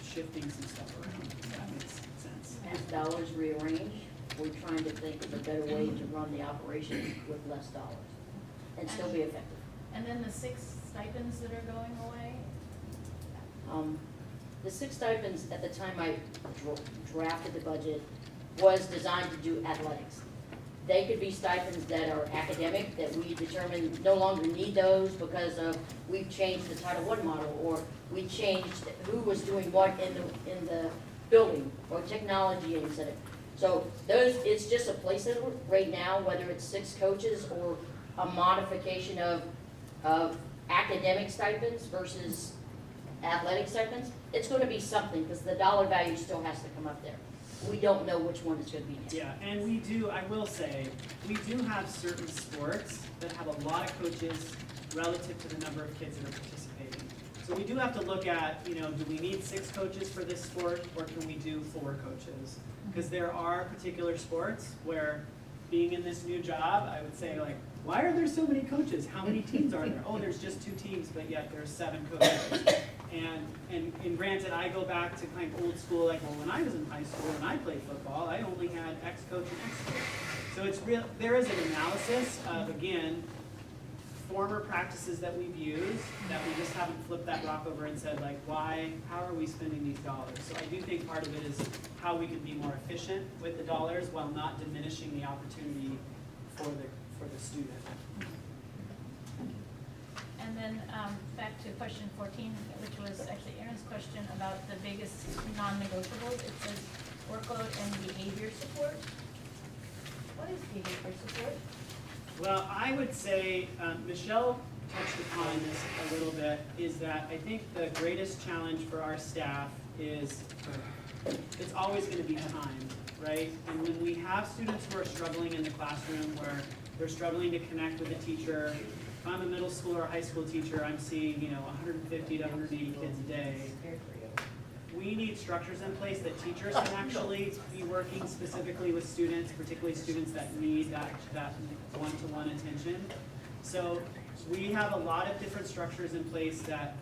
shifting some stuff around, if that makes sense.
As dollars rearrange, we're trying to think of a better way to run the operation with less dollars and still be effective.
And then the 6 stipends that are going away?
The 6 stipends at the time I drafted the budget was designed to do athletics. They could be stipends that are academic, that we determine no longer need those because of we've changed the Title I model, or we changed who was doing what in the building, or technology instead of. So it's just a placeholder right now, whether it's 6 coaches or a modification of academic stipends versus athletic stipends. It's going to be something, because the dollar value still has to come up there. We don't know which one it's going to be yet.
Yeah, and I will say, we do have certain sports that have a lot of coaches relative to the number of kids that are participating. So we do have to look at, do we need 6 coaches for this sport, or can we do 4 coaches? Because there are particular sports where, being in this new job, I would say, like, why are there so many coaches? How many teams are there? Oh, there's just 2 teams, but yet there's 7 coaches. And granted, I go back to kind of old school, like, well, when I was in high school and I played football, I only had X coach and X coach. So it's real. There is an analysis of, again, former practices that we've used that we just haven't flipped that rock over and said, like, how are we spending these dollars? So I do think part of it is how we can be more efficient with the dollars while not diminishing the opportunity for the student.
And then back to question 14, which was actually Aaron's question about the biggest non-negotiables. It says workload and behavior support. What is behavior support?
Well, I would say Michelle touched upon this a little bit, is that I think the greatest challenge for our staff is, it's always gonna be time, right? And when we have students who are struggling in the classroom, where they're struggling to connect with a teacher, if I'm a middle school or a high school teacher, I'm seeing, 150 to 180 kids a day. We need structures in place that teachers can actually be working specifically with students, particularly students that need that one-to-one attention. So we have a lot of different structures in place that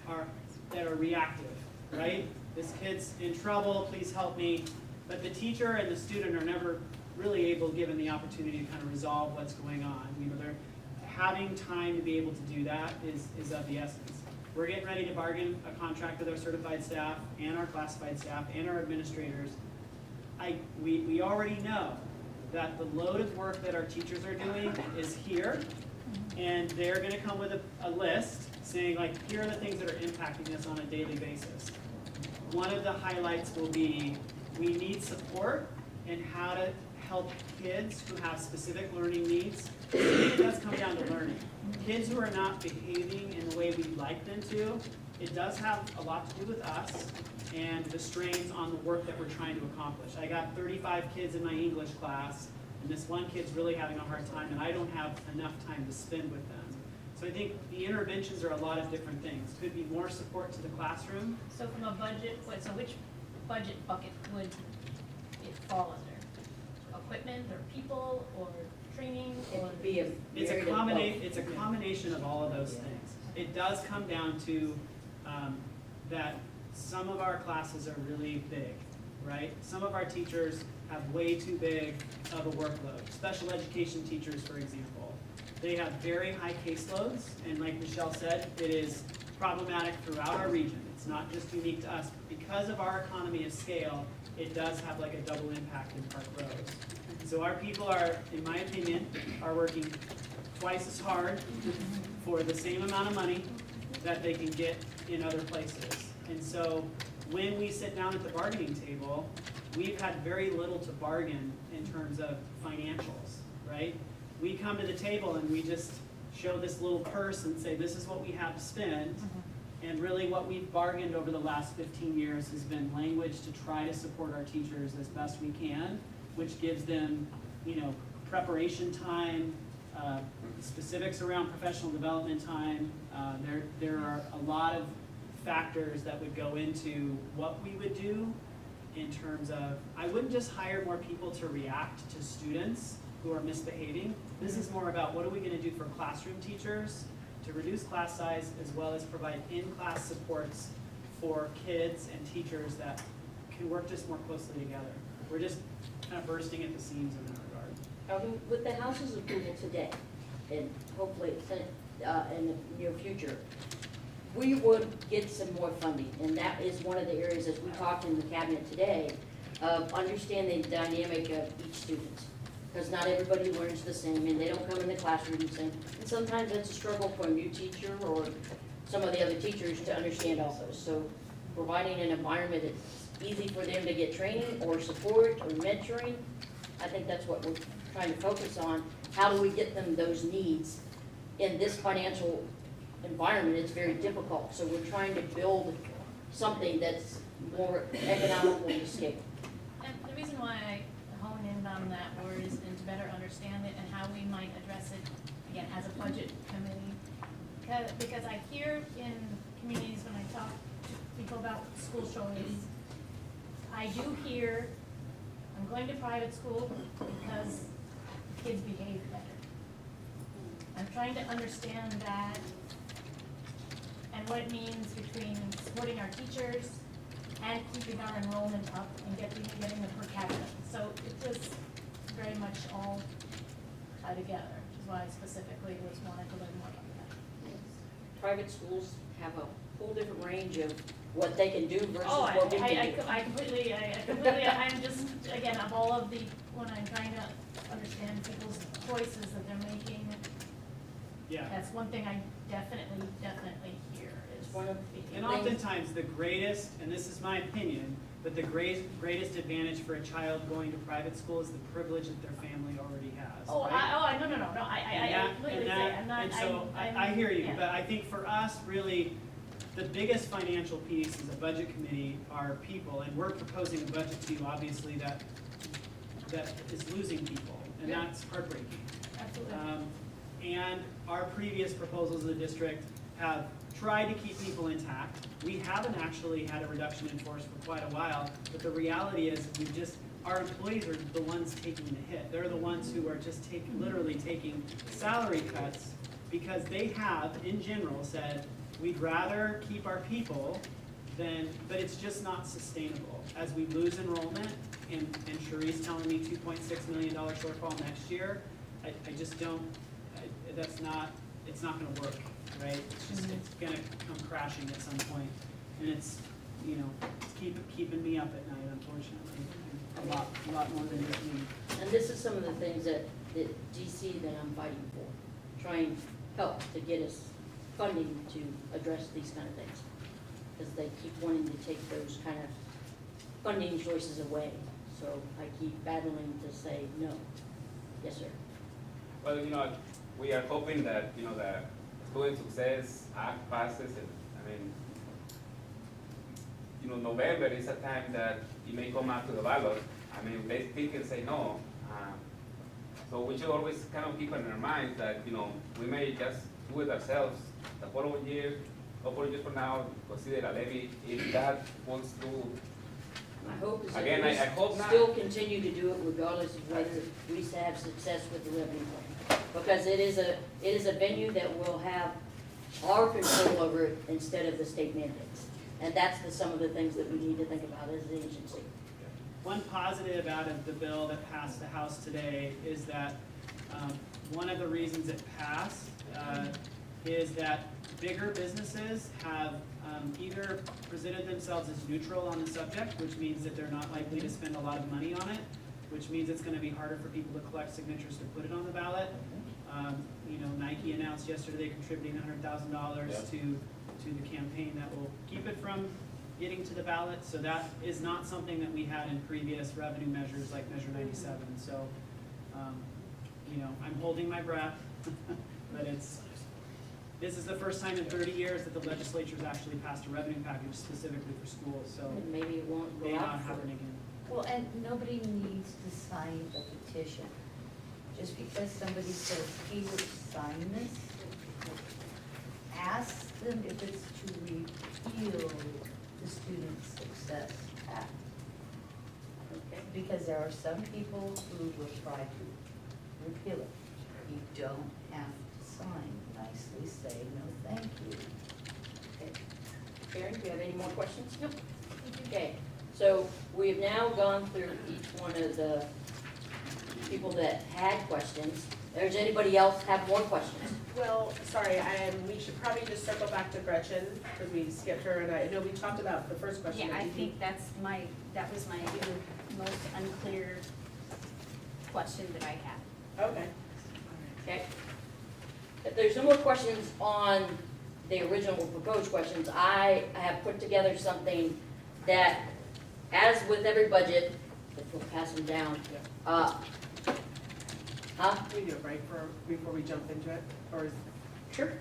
are reactive, right? This kid's in trouble, please help me. But the teacher and the student are never really able, given the opportunity to kind of resolve what's going on. They're having time to be able to do that is of the essence. We're getting ready to bargain a contract with our certified staff and our classified staff and our administrators. We already know that the load of work that our teachers are doing is here, and they're gonna come with a list saying, like, here are the things that are impacting us on a daily basis. One of the highlights will be, we need support in how to help kids who have specific learning needs. It does come down to learning. Kids who are not behaving in the way we'd like them to, it does have a lot to do with us and the strains on the work that we're trying to accomplish. I got 35 kids in my English class, and this one kid's really having a hard time, and I don't have enough time to spend with them. So I think the interventions are a lot of different things. Could be more support to the classroom.
So from a budget, so which budget bucket would it fall under? Equipment or people or training
It
or?
would be a
It's
myriad
a
of both.
it's a combination of all of those things. It does come down to that some of our classes are really big, right? Some of our teachers have way too big of a workload. Special education teachers, for example, they have very high caseloads, and like Michelle said, it is problematic throughout our region. It's not just unique to us. Because of our economy of scale, it does have like a double impact in Parkrose. So our people are, in my opinion, are working twice as hard for the same amount of money that they can get in other places. And so when we sit down at the bargaining table, we've had very little to bargain in terms of financials, right? We come to the table and we just show this little purse and say, this is what we have to spend. And really what we've bargained over the last 15 years has been language to try to support our teachers as best we can, which gives them, preparation time, specifics around professional development time. There are a lot of factors that would go into what we would do in terms of, I wouldn't just hire more people to react to students who are misbehaving. This is more about what are we gonna do for classroom teachers to reduce class size, as well as provide in-class supports for kids and teachers that can work just more closely together. We're just kind of bursting at the seams in that regard.
With the House's approval today, and hopefully in the near future, we would get some more funding, and that is one of the areas, as we talked in the cabinet today, of understanding the dynamic of each student. Because not everybody learns the same, and they don't come in the classroom the same. And sometimes it's a struggle for a new teacher or some of the other teachers to understand all those. So providing an environment that's easy for them to get training or support or mentoring, I think that's what we're trying to focus on. How do we get them those needs in this financial environment? It's very difficult. So we're trying to build something that's more economical to scale.
And the reason why I hone in on that word is to better understand it and how we might address it, again, as a budget committee. Because I hear in communities when I talk to people about school choice, I do hear, I'm going to private school because kids behave better. I'm trying to understand that and what it means between supporting our teachers and keeping our enrollment up and getting the per capita. So it just very much all tie together, which is why I specifically was wanted to learn more about that.
Private schools have a whole different range of what they can do versus
Oh,
what we can do.
I completely, I'm just, again, of all of the, when I'm trying to understand people's choices that they're making,
Yeah.
that's one thing I definitely hear is.
It's one of
And oftentimes the greatest, and this is my opinion, but the greatest advantage for a child going to private school is the privilege that their family already has,
Oh,
right?
no, I completely say, I'm not,
And so, I hear you, but I think for us, really, the biggest financial piece as a budget committee are people, and we're proposing a budget to you, obviously, that is losing people, and
Yeah.
that's heartbreaking.
absolutely.
And our previous proposals of the district have tried to keep people intact. We haven't actually had a reduction in force for quite a while, but the reality is our employees are the ones taking the hit. They're the ones who are just literally taking salary cuts because they have, in general, said, we'd rather keep our people but it's just not sustainable. As we lose enrollment, and Cherie's telling me $2.6 million shortfall next year, I just don't, it's not gonna work, right? It's gonna come crashing at some point, and it's keeping me up at night, unfortunately, a lot more than just me.
And this is some of the things that DC that I'm fighting for, trying to help to get us funding to address these kind of things. Because they keep wanting to take those kind of funding choices away. So I keep battling to say no. Yes, sir.
Well, we are hoping that, the Student Success Act passes, and, November is a time that it may come out to the ballot. They still can say no. So we should always kind of keep in our minds that, we may just do it ourselves the following year, or 4 years from now, consider a levy if that wants to.
My hope is that
Again, I hope
we
not.
still continue to do it regardless of whether we have success with the revenue plan. Because it is a venue that will have our control over it instead of the state mandates. And that's some of the things that we need to think about as an agency.
One positive out of the bill that passed the House today is that one of the reasons it passed is that bigger businesses have either presented themselves as neutral on the subject, which means that they're not likely to spend a lot of money on it, which means it's going to be harder for people to collect signatures to put it on the ballot. Nike announced yesterday contributing $100,000 to the campaign that will keep it from getting to the ballot. So that is not something that we had in previous revenue measures like Measure 97. So, I'm holding my breath, but this is the first time in 30 years that the legislature's actually passed a revenue package specifically for schools. So
And maybe it won't
may
go
not
out for
happen again.
Well, and nobody needs to sign a petition. Just because somebody says he would sign this, ask them if it's to repeal the Student Success Act.
Okay.
Because there are some people who will try to repeal it. You don't have to sign, nicely say, no, thank you.
Karen, do you have any more questions? Nope. Okay, so we've now gone through each one of the people that had questions. Does anybody else have more questions?
Well, sorry, we should probably just circle back to Gretchen, because we skipped her, and I know we talked about the first question.
Yeah,
that
I
you-
think that was my most unclear question that I had.
Okay.
Okay. If there's no more questions on the original proposed questions, I have put together something that, as with every budget, if we'll pass them down,
Can we do a break before we jump into it, or is?
Sure.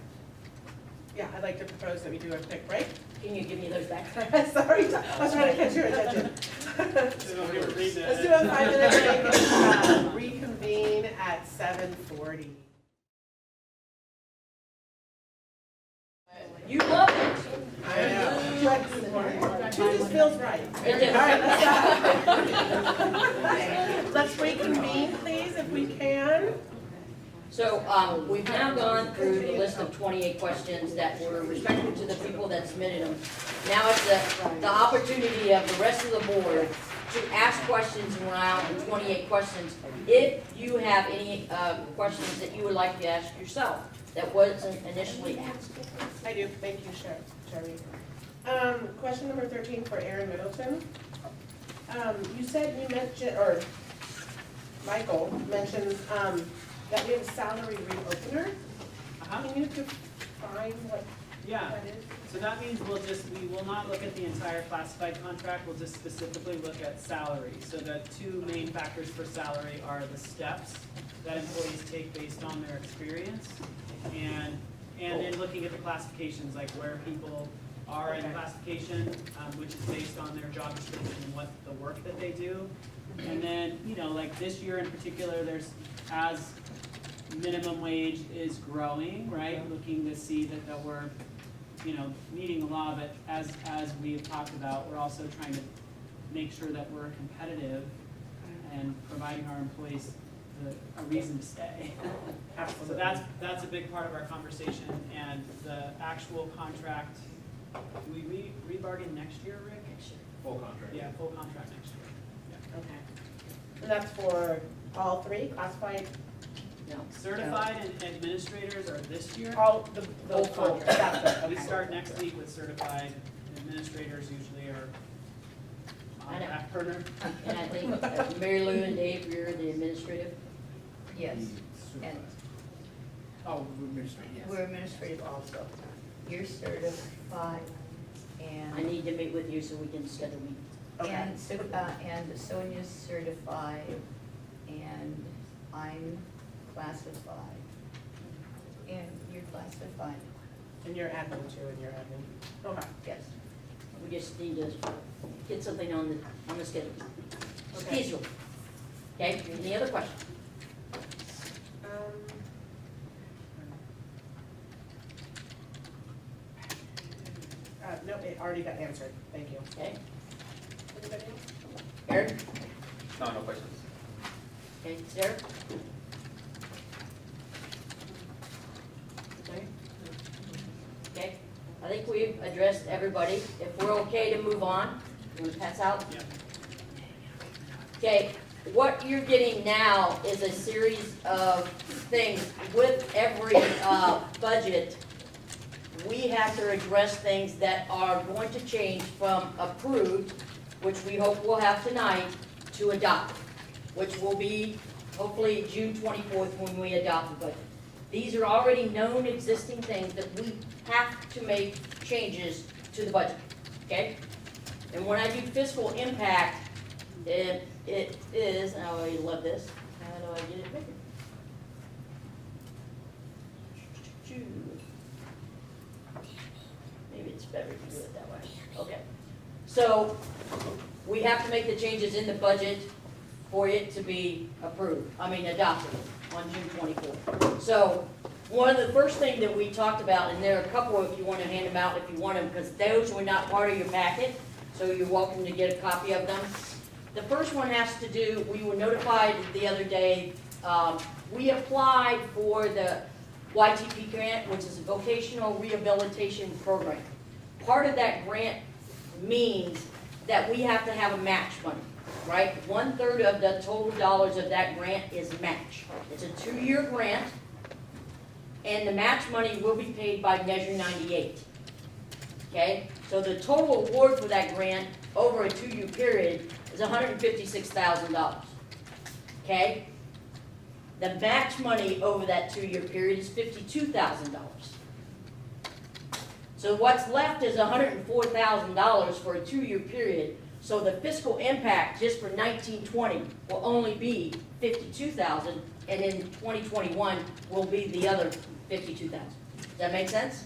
Yeah, I'd like to propose that we do a quick break.
Can you give me those back?
Sorry, I was trying to catch your attention. Let's do a 5-minute break and reconvene at 7:40.
You love it.
I know. Two just feels right.
It does.
All right, let's reconvene, please, if we can.
So, we've now gone through the list of 28 questions that were respectful to the people that submitted them. Now it's the opportunity of the rest of the board to ask questions around the 28 questions. If you have any questions that you would like to ask yourself that wasn't initially asked.
I do, thank you, Sherry. Question number 13 for Aaron Middleton. You said you mentioned, or Michael mentioned, that we have a salary reopener. Can you define what
Yeah.
that is?
So that means we will not look at the entire classified contract, we'll just specifically look at salary. So the two main factors for salary are the steps that employees take based on their experience, and then looking at the classifications, like where people are in classification, which is based on their job description and what the work that they do. And then, like this year in particular, as minimum wage is growing, right? Looking to see that we're, meeting the law, but as we have talked about, we're also trying to make sure that we're competitive and providing our employees a reason to stay. So that's a big part of our conversation, and the actual contract, do we re-bargain next year, Rick?
Full contract.
Yeah, full contract next year.
Okay. And that's for all three, classified,
No.
Certified and administrators are this year.
all the
Full
full,
contract.
that's it,
We
okay.
start next week with certified, administrators usually are
I
on
know.
back burner.
And I think Mary Lou and Dave, you're the administrative.
Yes, and
Oh, administrative, yes.
we're administrative also. You're certified and.
I need to meet with you so we can schedule meetings.
Okay.
And Sonia's certified, and I'm classified, and you're classified,
And you're admin too, and you're admin, okay.
yes.
We just need to get something on the schedule.
Okay.
Schedule. Okay, any other questions?
No, it already got answered, thank you.
Okay,
Anybody else?
Eric?
No, no questions.
Okay, Sarah?
Okay.
Okay, I think we've addressed everybody. If we're okay to move on, you want to pass out?
Yeah.
Okay, what you're getting now is a series of things. With every budget, we have to address things that are going to change from approved, which we hope we'll have tonight, to adopted, which will be hopefully June 24th when we adopt the budget. These are already known existing things that we have to make changes to the budget, okay? And when I do fiscal impact, it is, and I already love this, how do I get it bigger? Maybe it's better to do it that way, okay. So, we have to make the changes in the budget for it to be adopted on June 24th. So, one of the first things that we talked about, and there are a couple if you want to hand them out if you want them, because those were not part of your packet, so you're welcome to get a copy of them. The first one has to do, we were notified the other day, we applied for the YTP grant, which is a vocational rehabilitation program. Part of that grant means that we have to have a match money, right? 1/3 of the total dollars of that grant is match. It's a 2-year grant, and the match money will be paid by Measure 98. Okay, so the total award for that grant over a 2-year period is $156,000. Okay? The match money over that 2-year period is $52,000. So what's left is $104,000 for a 2-year period. So the fiscal impact just for 1920 will only be $52,000, and in 2021 will be the other $52,000. Does that make sense?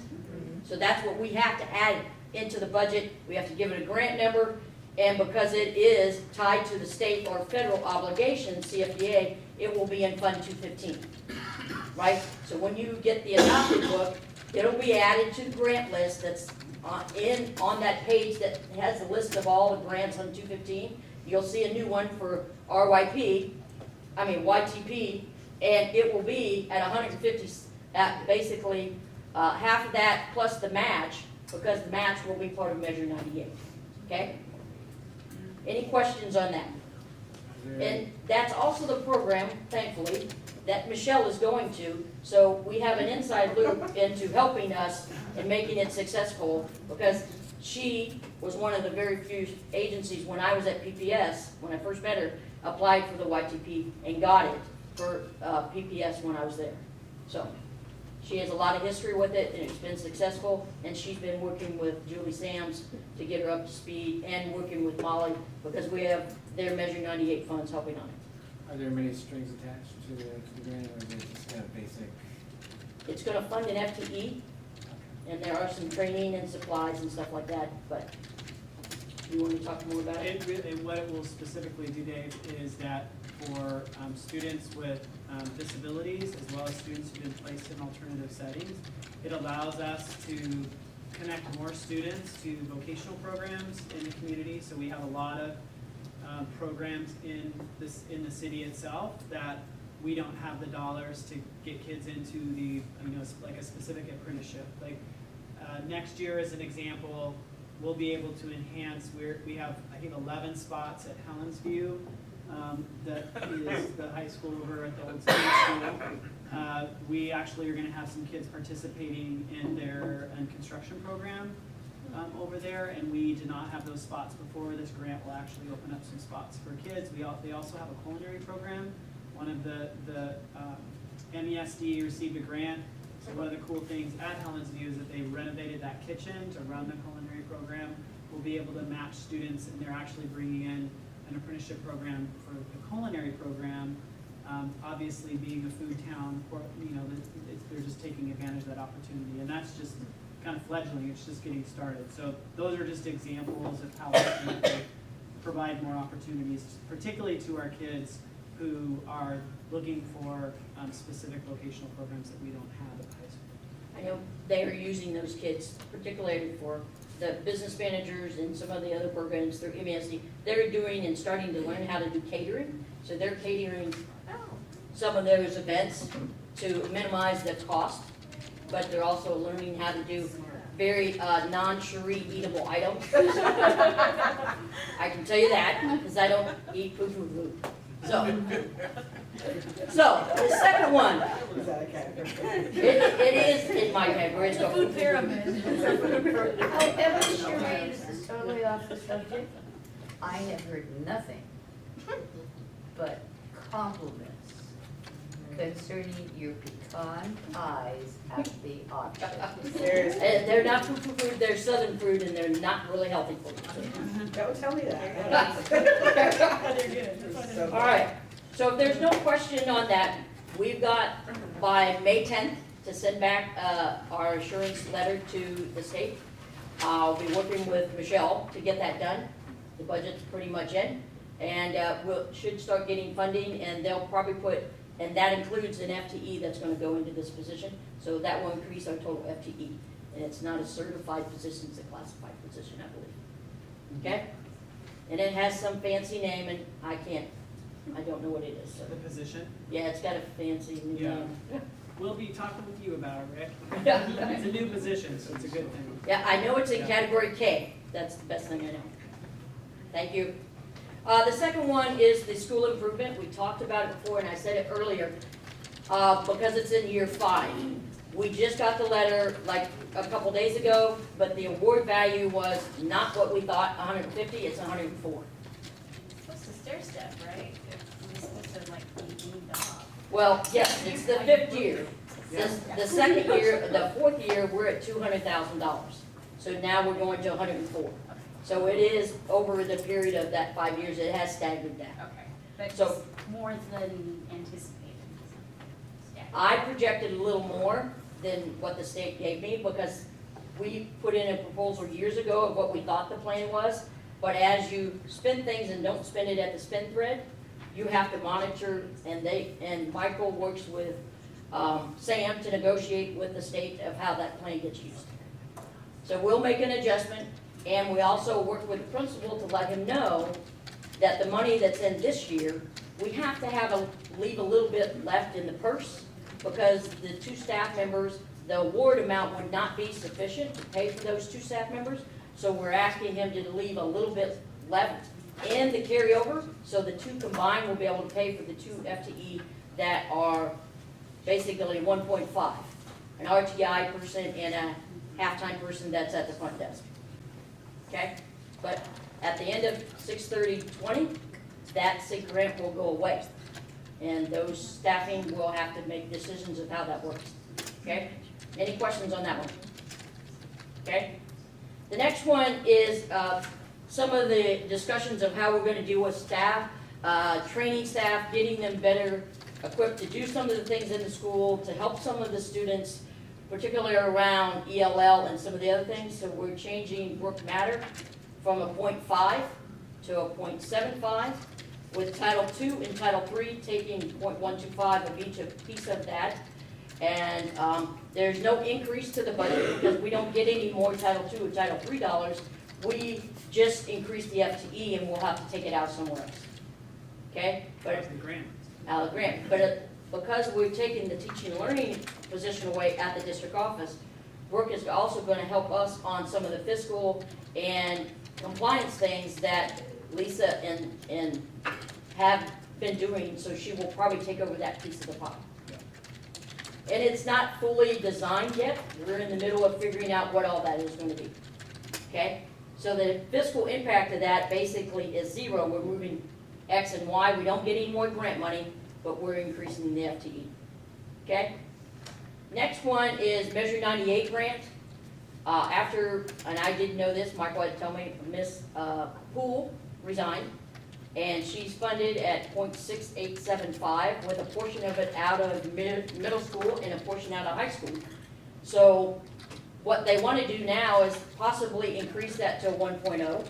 So that's what we have to add into the budget. We have to give it a grant number, and because it is tied to the state or federal obligation, CFDA, it will be in Fund 215, right? So when you get the adopted book, it'll be added to the grant list that's on that page that has the list of all the grants on 215. You'll see a new one for YTP, and it will be at 150, at basically half of that plus the match, because the match will be part of Measure 98, okay? Any questions on that? And that's also the program, thankfully, that Michelle is going to, so we have an inside loop into helping us and making it successful, because she was one of the very few agencies when I was at PPS, when I first met her, applied for the YTP and got it for PPS when I was there. So, She has a lot of history with it, and it's been successful, and she's been working with Julie Sams to get her up to speed, and working with Molly, because they're Measure 98 funds helping on it.
Are there many strings attached to the grant, or is it just kind of basic?
It's gonna fund an FTE, and there are some training and supplies and stuff like that, but you wanna talk more about it?
What it will specifically do, Dave, is that for students with disabilities, as well as students who've been placed in alternative settings, it allows us to connect more students to vocational programs in the community. So we have a lot of programs in the city itself that we don't have the dollars to get kids into the, like a specific apprenticeship. Like next year, as an example, we'll be able to enhance, we have, I think, 11 spots at Helensview, that is the high school over at the old state school. We actually are gonna have some kids participating in their construction program over there, and we did not have those spots before. This grant will actually open up some spots for kids. They also have a culinary program. One of the MESD received a grant. So one of the cool things at Helensview is that they renovated that kitchen to run the culinary program. We'll be able to match students, and they're actually bringing in an apprenticeship program for the culinary program. Obviously, being a food town, they're just taking advantage of that opportunity, and that's just kind of fledgling. It's just getting started. So those are just examples of how we can provide more opportunities, particularly to our kids who are looking for specific vocational programs that we don't have at the high school.
I know they are using those kids, particularly for the business managers and some of the other programs through MESD. They're doing and starting to learn how to do catering. So they're catering some of those events to minimize the cost, but they're also learning how to do very non-Cherie eatable items. I can tell you that, because I don't eat poo-poo-poo. So the second one, it is in my category. It's
The
a
food pyramid.
However, Sheree, this is totally off the subject. I have heard nothing but compliments concerning your pecan pies at the auction.
And they're not poo-poo-poo, they're southern fruit, and they're not really healthy for you.
Don't tell me that.
They're good.
All right, so if there's no question on that, we've got by May 10th to send back our assurance letter to the state. I'll be working with Michelle to get that done. The budget's pretty much in, and should start getting funding, and they'll probably and that includes an FTE that's gonna go into this position, so that will increase our total FTE. And it's not a certified position, it's a classified position, I believe. Okay? And it has some fancy name, and I don't know what it is, so.
The position,
Yeah, it's got a fancy new
Yeah.
name.
we'll be talking with you about it, Rick.
Yeah.
It's a new position, so it's a good thing.
Yeah, I know it's in
Yeah.
category K, that's the best thing I know. Thank you. The second one is the school improvement. We talked about it before, and I said it earlier, because it's in year 5. We just got the letter like a couple days ago, but the award value was not what we thought, 150, it's 104.
Supposed to stair step, right? We're supposed to like lead them up.
Well, yes, it's the 5th year. The second year, the 4th year, we're at $200,000. So now we're going to 104. So it is, over the period of that 5 years, it has staggered down.
Okay, but
So-
just more than anticipated. Yeah.
I projected a little more than what the state gave me, because we put in a proposal years ago of what we thought the plan was, but as you spend things and don't spend it at the spend thread, you have to monitor, and Michael works with Sam to negotiate with the state of how that plan gets used. So we'll make an adjustment, and we also work with the principal to let him know that the money that's in this year, we have to leave a little bit left in the purse, because the 2 staff members, the award amount would not be sufficient to pay for those 2 staff members. So we're asking him to leave a little bit left in the carryover, so the 2 combined will be able to pay for the 2 FTE that are basically 1.5. An RTI person and a half-time person that's at the front desk. Okay? But at the end of 6/30/20, that SIG grant will go away. And those staffing will have to make decisions of how that works. Okay? Any questions on that one? Okay? The next one is some of the discussions of how we're going to deal with staff, training staff, getting them better equipped to do some of the things in the school, to help some of the students, particularly around ELL and some of the other things. So we're changing work matter from a 0.5 to a 0.75, with Title II and Title III taking 0.125 of each piece of that. And there's no increase to the budget because we don't get any more Title II or Title III dollars. We just increase the FTE and we'll have to take it out somewhere else. Okay? But
That's the grant.
out of the grant. But because we're taking the teaching and learning position away at the district office, work is also going to help us on some of the fiscal and compliance things that Lisa and have been doing, so she will probably take over that piece of the pie. And it's not fully designed yet. We're in the middle of figuring out what all that is going to be. Okay? So the fiscal impact of that basically is zero. We're moving X and Y. We don't get any more grant money, but we're increasing the FTE. Okay? Next one is Measure 98 grant. After, and I didn't know this, Michael had told me, Miss Poole resigned, and she's funded at 0.6875 with a portion of it out of middle school and a portion out of high school. So what they want to do now is possibly increase that to 1.0,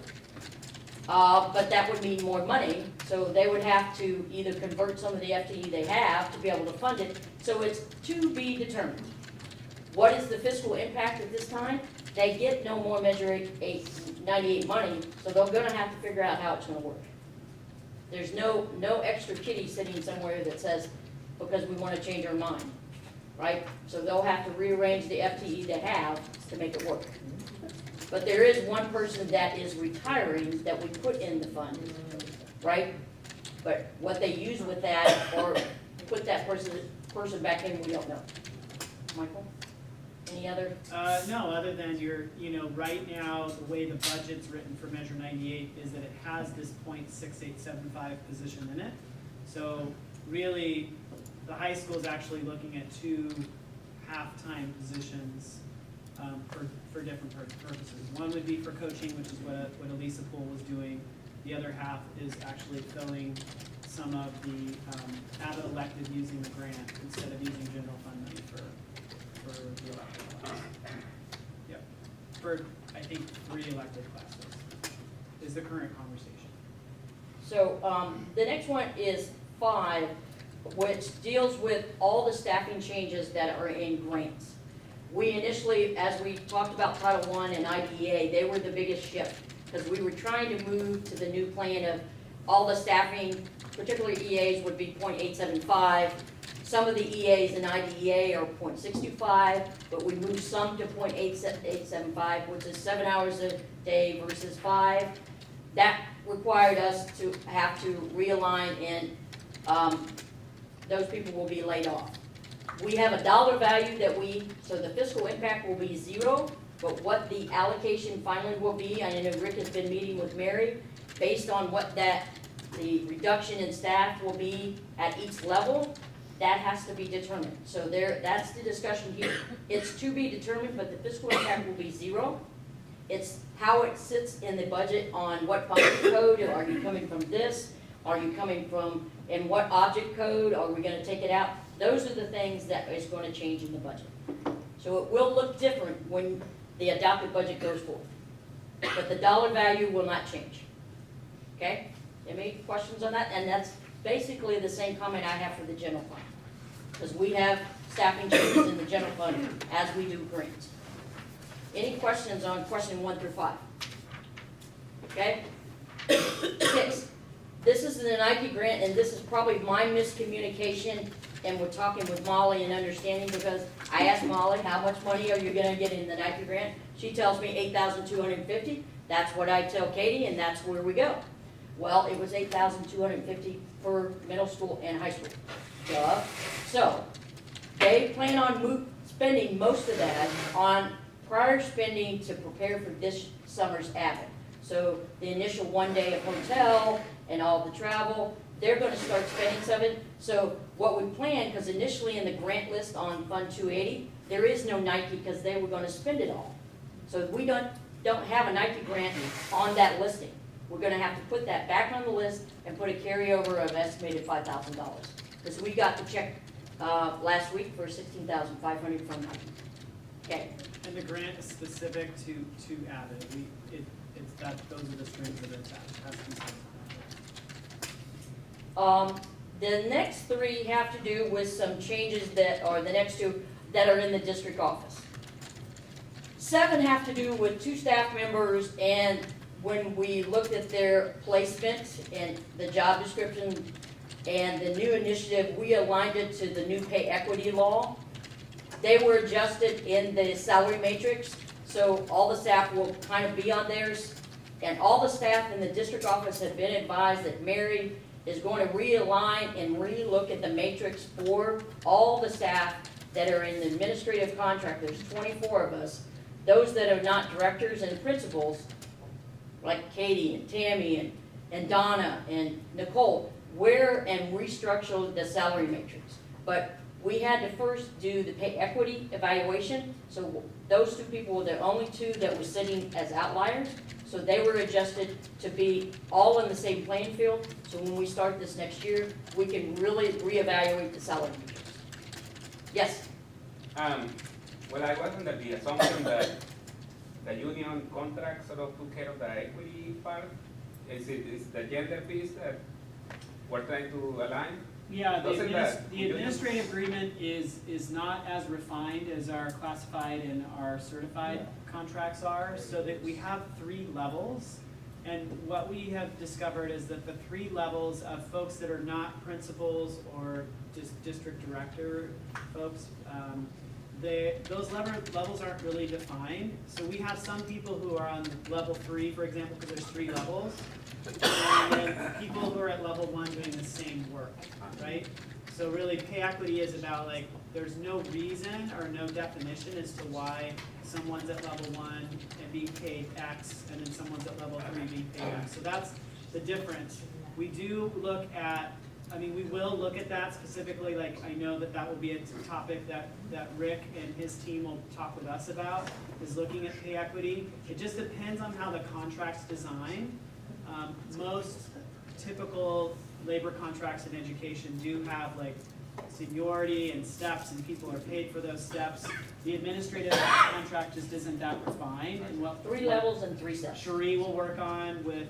but that would mean more money. So they would have to either convert some of the FTE they have to be able to fund it. So it's to be determined. What is the fiscal impact at this time? They get no more Measure 98 money, so they're going to have to figure out how it's going to work. There's no extra kitty sitting somewhere that says, because we want to change our mind, right? So they'll have to rearrange the FTE they have to make it work. But there is one person that is retiring that we put in the fund, right? But what they use with that or put that person back in, we don't know. Michael? Any other?
No, other than right now, the way the budget's written for Measure 98 is that it has this 0.6875 position in it. So really, the high school is actually looking at 2 half-time positions for different purposes. One would be for coaching, which is what Elisa Poole was doing. The other half is actually filling some of the Abbott elective using the grant instead of using general fund money for the elective classes. Yep. For, I think, 3 elective classes is the current conversation.
So the next one is 5, which deals with all the staffing changes that are in grants. We initially, as we talked about Title I and IDEA, they were the biggest shift because we were trying to move to the new plan of all the staffing, particularly EAs, would be 0.875. Some of the EAs in IDEA are 0.625, but we moved some to 0.875, which is 7 hours a day versus 5. That required us to have to realign, and those people will be laid off. We have a dollar value so the fiscal impact will be 0, but what the allocation finally will be, I know Rick has been meeting with Mary, based on what the reduction in staff will be at each level, that has to be determined. So that's the discussion here. It's to be determined, but the fiscal impact will be 0. It's how it sits in the budget on what public code, are you coming from this? Are you coming from, in what object code, are we gonna take it out? Those are the things that is gonna change in the budget. So it will look different when the adopted budget goes forward. But the dollar value will not change. Okay? Any questions on that? And that's basically the same comment I have for the general fund. Because we have staffing changes in the general fund as we do grants. Any questions on question 1 through 5? Okay? 6. This is an Nike grant, and this is probably my miscommunication, and we're talking with Molly and understanding, because I asked Molly, how much money are you gonna get in the Nike grant? She tells me $8,250. That's what I tell Katie, and that's where we go. Well, it was $8,250 for middle school and high school. Duh. So, they plan on spending most of that on prior spending to prepare for this summer's Abbott. So the initial 1 day of hotel and all the travel, they're going to start spending some of it. So what we plan, because initially in the grant list on Fund 280, there is no Nike because they were gonna spend it all. So we don't have a Nike grant on that listing. We're gonna have to put that back on the list and put a carryover of estimated $5,000. Because we got the check, last week for $16,500 from Nike. Okay,
And the grant is specific to Avid. It's that, those are the strings that are attached. Has to be signed.
the next three have to do with some changes that, or the next two, that are in the district office. 7 have to do with 2 staff members, and when we looked at their placement and the job description and the new initiative, we aligned it to the new pay equity law. They were adjusted in the salary matrix, so all the staff will kind of be on theirs. And all the staff in the district office have been advised that Mary is going to realign and relook at the matrix for all the staff that are in the administrative contract. There's 24 of us. Those that are not directors and principals, like Katie and Tammy and Donna and Nicole, and restructure the salary matrix. But we had to first do the pay equity evaluation, so those 2 people were the only 2 that were sitting as outliers, so they were adjusted to be all in the same playing field, so when we start this next year, we can really reevaluate the salary matrix. Yes?
Well, I was under the assumption that the union contract sort of took care of the equity part. Is the gender piece that we're trying to align?
Yeah,
Doesn't that-
the administrative agreement is not as refined as our classified and our certified contracts are, so that we have 3 levels. And what we have discovered is that the 3 levels of folks that are not principals or just district director folks, those levels aren't really defined. So we have some people who are on level 3, for example, because there's 3 levels. And then people who are at level 1 doing the same work, right? So really, pay equity is about, like, there's no reason or no definition as to why someone's at level 1 and being paid X, and then someone's at level 3 being paid X. So that's the difference. We do look at, we will look at that specifically. Like, I know that will be a topic that Rick and his team will talk with us about, is looking at pay equity. It just depends on how the contract's designed. Most typical labor contracts in education do have like seniority and steps, and people are paid for those steps. The administrative contract just isn't that refined, and what
3 levels and 3 steps.
Cherie will work on with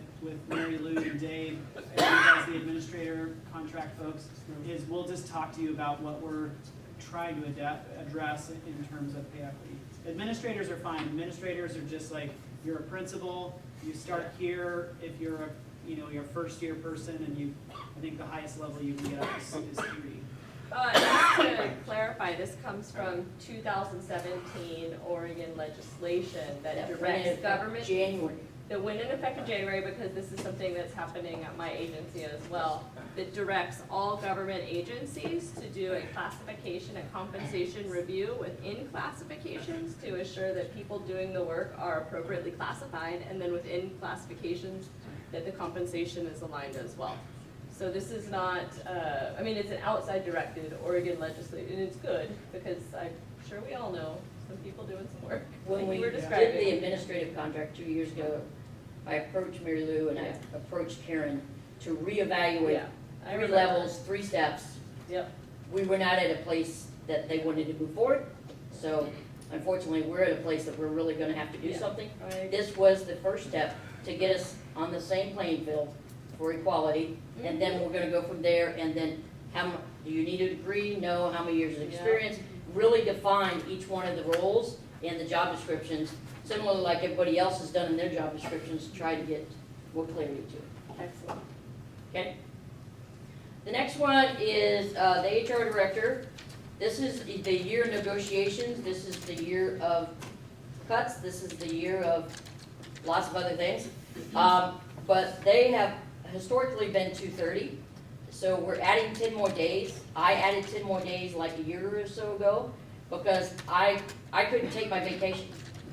Mary Lou and Dave, as the administrator contract folks, is we'll just talk to you about what we're trying to address in terms of pay equity. Administrators are fine. Administrators are just like, you're a principal, you start here if you're your first year person, and I think the highest level you can get up is 3.
Just to clarify, this comes from 2017 Oregon legislation that directs government,
January.
that went into effect in January, because this is something that's happening at my agency as well, that directs all government agencies to do a classification and compensation review within classifications to assure that people doing the work are appropriately classified, and then within classifications that the compensation is aligned as well. So this is not, it's an outside directed Oregon legislation, and it's good, because I'm sure we all know some people doing some work,
When
like
we
you were
did
describing.
the administrative contract 2 years ago, I approached Mary Lou and I approached Karen to reevaluate
Yeah, I
3
remember.
levels, 3 steps.
Yep.
We were not at a place that they wanted to move forward, so unfortunately, we're at a place that we're really gonna have to do
Yeah.
something.
Right.
This was the first step to get us on the same playing field for equality, and then we're gonna go from there, and then do you need a degree? No. How many years of experience? Really define each one of the roles and the job descriptions, similarly like everybody else has done in their job descriptions, to try to get more clarity to it.
Excellent.
Okay? The next one is the HR director. This is the year of negotiations. This is the year of cuts. This is the year of lots of other things. But they have historically been 230. So we're adding 10 more days. I added 10 more days like a year or so ago because I couldn't take my vacation.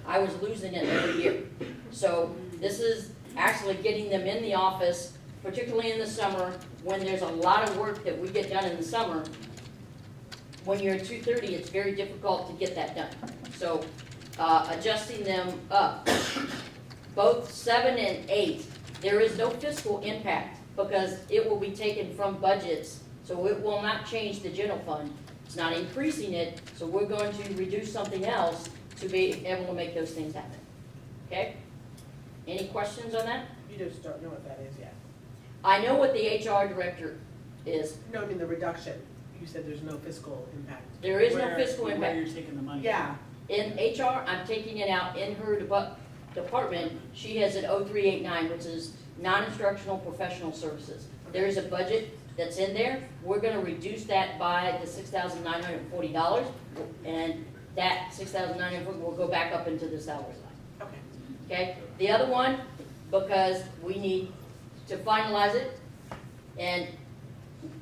I was losing it every year. So this is actually getting them in the office, particularly in the summer, when there's a lot of work that we get done in the summer. when you're at 230, it's very difficult to get that done. So, adjusting them up, both 7 and 8, there is no fiscal impact because it will be taken from budgets, so it will not change the general fund. It's not increasing it, so we're going to reduce something else to be able to make those things happen. Okay? Any questions on that?
You just don't know what that is yet.
I know what the HR director is.
No, I mean the reduction. You said there's no fiscal impact.
There is no
Where-
fiscal
Where
impact.
you're taking the money.
Yeah,
In HR, I'm taking it out in her department. She has an 0389, which is non-instructional professional services. There is a budget that's in there. We're gonna reduce that by the $6,940, and that $6,940 will go back up into the salary line.
okay.
Okay, the other one, because we need to finalize it, and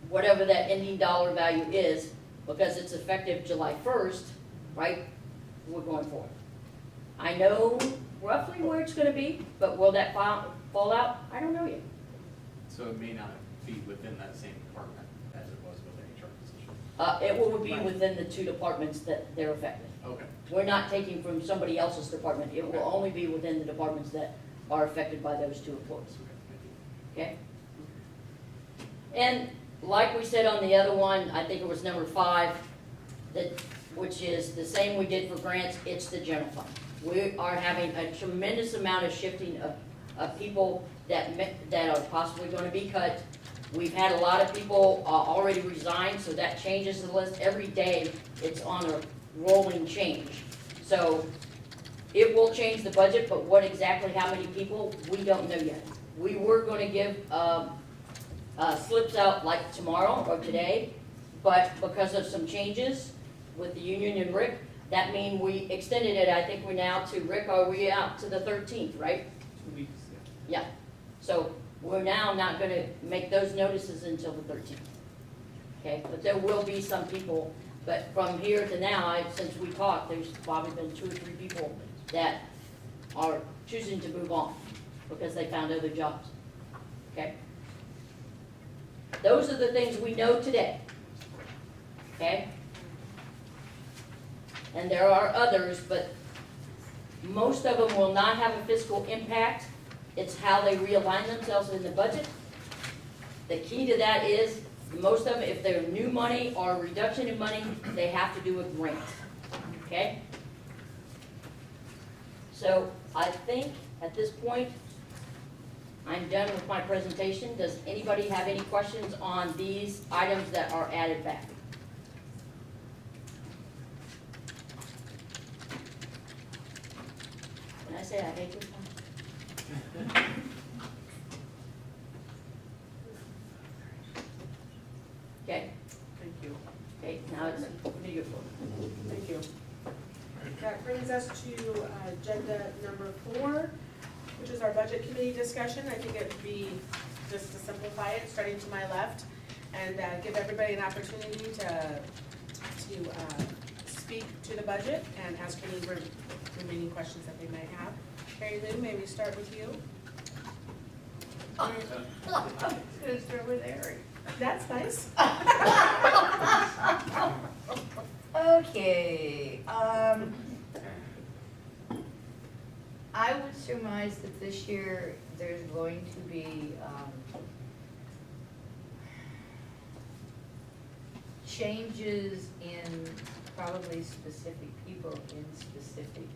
whatever that ending dollar value is, because it's effective July 1st, right, we're going for it. I know roughly where it's gonna be, but will that fall out? I don't know yet.
So it may not be within that same department as it was with the HR position.
It will be within the two departments that they're affected.
Okay.
We're not taking from somebody else's department, it will only be within the departments that are affected by those two employees. Okay? And like we said on the other one, I think it was number 5, which is the same we did for grants, it's the general fund. We are having a tremendous amount of shifting of people that are possibly going to be cut. We've had a lot of people already resign, so that changes the list. Every day, it's on a rolling change. So it will change the budget, but what exactly, how many people, we don't know yet. We were going to give slips out like tomorrow or today, but because of some changes with the union and Rick, that means we extended it. I think we're now to, Rick, are we out to the 13th, right?
2 weeks,
Yeah. So we're now not going to make those notices until the 13th. Okay, but there will be some people, but from here to now, since we talked, there's probably been 2 or 3 people that are choosing to move on because they found other jobs. Okay? Those are the things we know today. Okay? And there are others, but most of them will not have a fiscal impact. It's how they realign themselves in the budget. The key to that is, most of them, if they're new money or a reduction in money, they have to do a grant. Okay? So I think at this point, I'm done with my presentation. Does anybody have any questions on these items that are added back? Can I say I hate this one? Okay,
Thank you.
okay, now it's beautiful.
Thank you. That brings us to agenda number 4, which is our budget committee discussion. I think it would be, just to simplify it, starting to my left, and give everybody an opportunity to speak to the budget and ask any remaining questions that they might have. Mary Lou, may we start with you?
I was gonna start with Eric.
That's nice.
Okay, I would surmise that this year there's going to be, changes in probably specific people in specific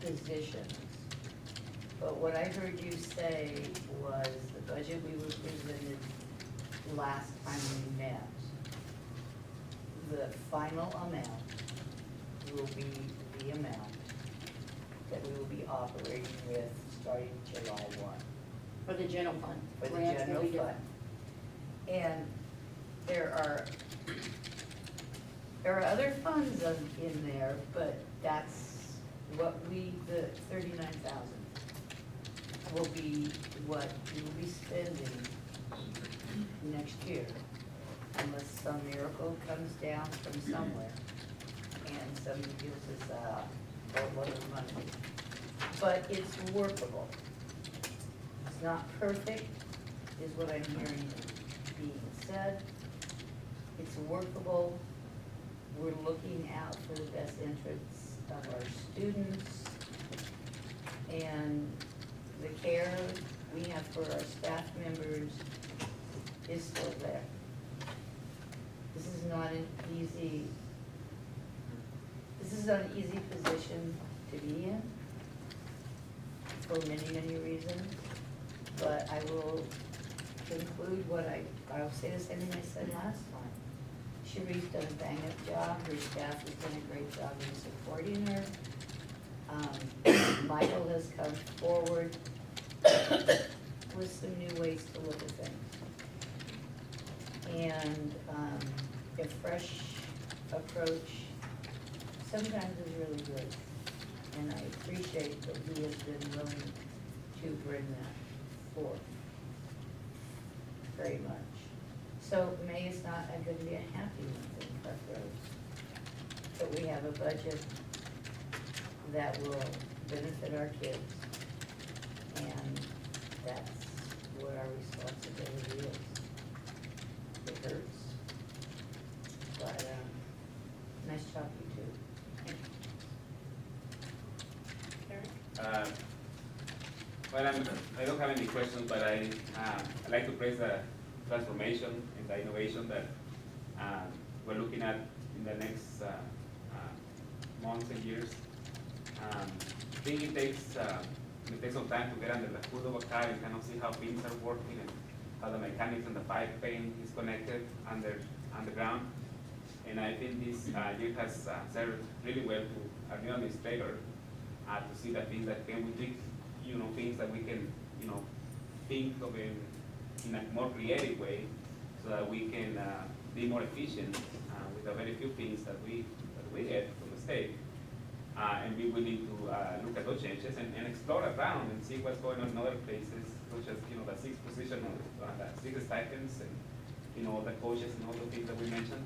positions. But what I heard you say was the budget we were presented last time we met, the final amount will be the amount that we will be operating with starting July 1
For the general fund.
for the
Grants will
general
be
fund. And there are other funds in there, but that's what the 39,000 will be what we will be spending next year, unless some miracle comes down from somewhere and somebody gives us a whole lot of money. But it's workable. It's not perfect, is what I'm hearing being said. It's workable, we're looking out for the best interests of our students, and the care we have for our staff members is still there. This is not an easy position to be in for many, many reasons, but I will conclude I'll say the same thing I said last time. Cherie's done a bang-up job, her staff has done a great job in supporting her. Michael has come forward with some new ways to look at things. And a fresh approach sometimes is really good. And I appreciate that he has been willing to bring that forth very much. So May is not going to be a happy month in Parkrose, but we have a budget that will benefit our kids, and that's what our responsibility is. It hurts, but nice job, you two.
Eric?
Well, I don't have any questions, but I'd like to praise the transformation and the innovation that we're looking at in the next months and years. I think it takes some time to get under the hood of a car and kind of see how things are working and how the mechanics and the pipe paint is connected underground. And I think this year has served really well to our new administrator to see the things that can we do, things that we can, think of in a more creative way, so that we can be more efficient with the very few things that we get from the state. And be willing to look at those changes and explore around and see what's going on in other places, such as the sixth position on the six stipends and all the coaches and all the things that we mentioned.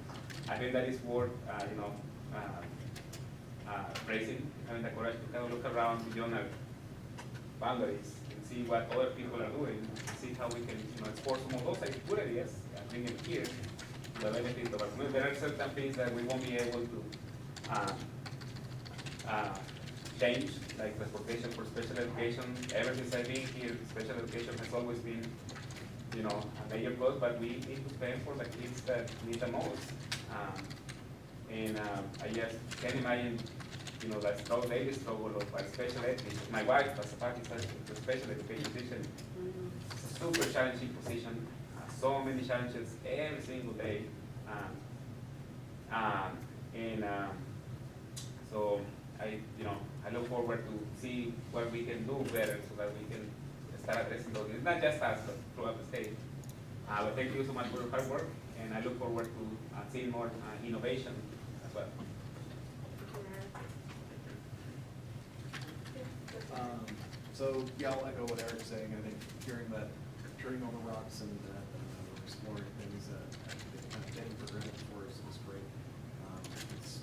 I think that is worth praising, having the courage to kind of look around beyond our boundaries and see what other people are doing, and see how we can export some of those good ideas and bring it here to the benefit of our community. There are certain things that we won't be able to change, like transportation for special education. Ever since I've been here, special education has always been, a major cost, but we need to spend for the kids that need the most. I just can't imagine, the daily struggle of a special ed teacher. My wife was a faculty the special education teacher. It's a super challenging position. So many challenges every single day. So I look forward to see what we can do better so that we can start addressing those. It's not just us, but throughout the state. But thank you so much for your hard work, and I look forward to seeing more innovation as well.
So yeah, I'll echo what Eric's saying. I think hearing all the rocks and exploring things that taken for granted before is great. It's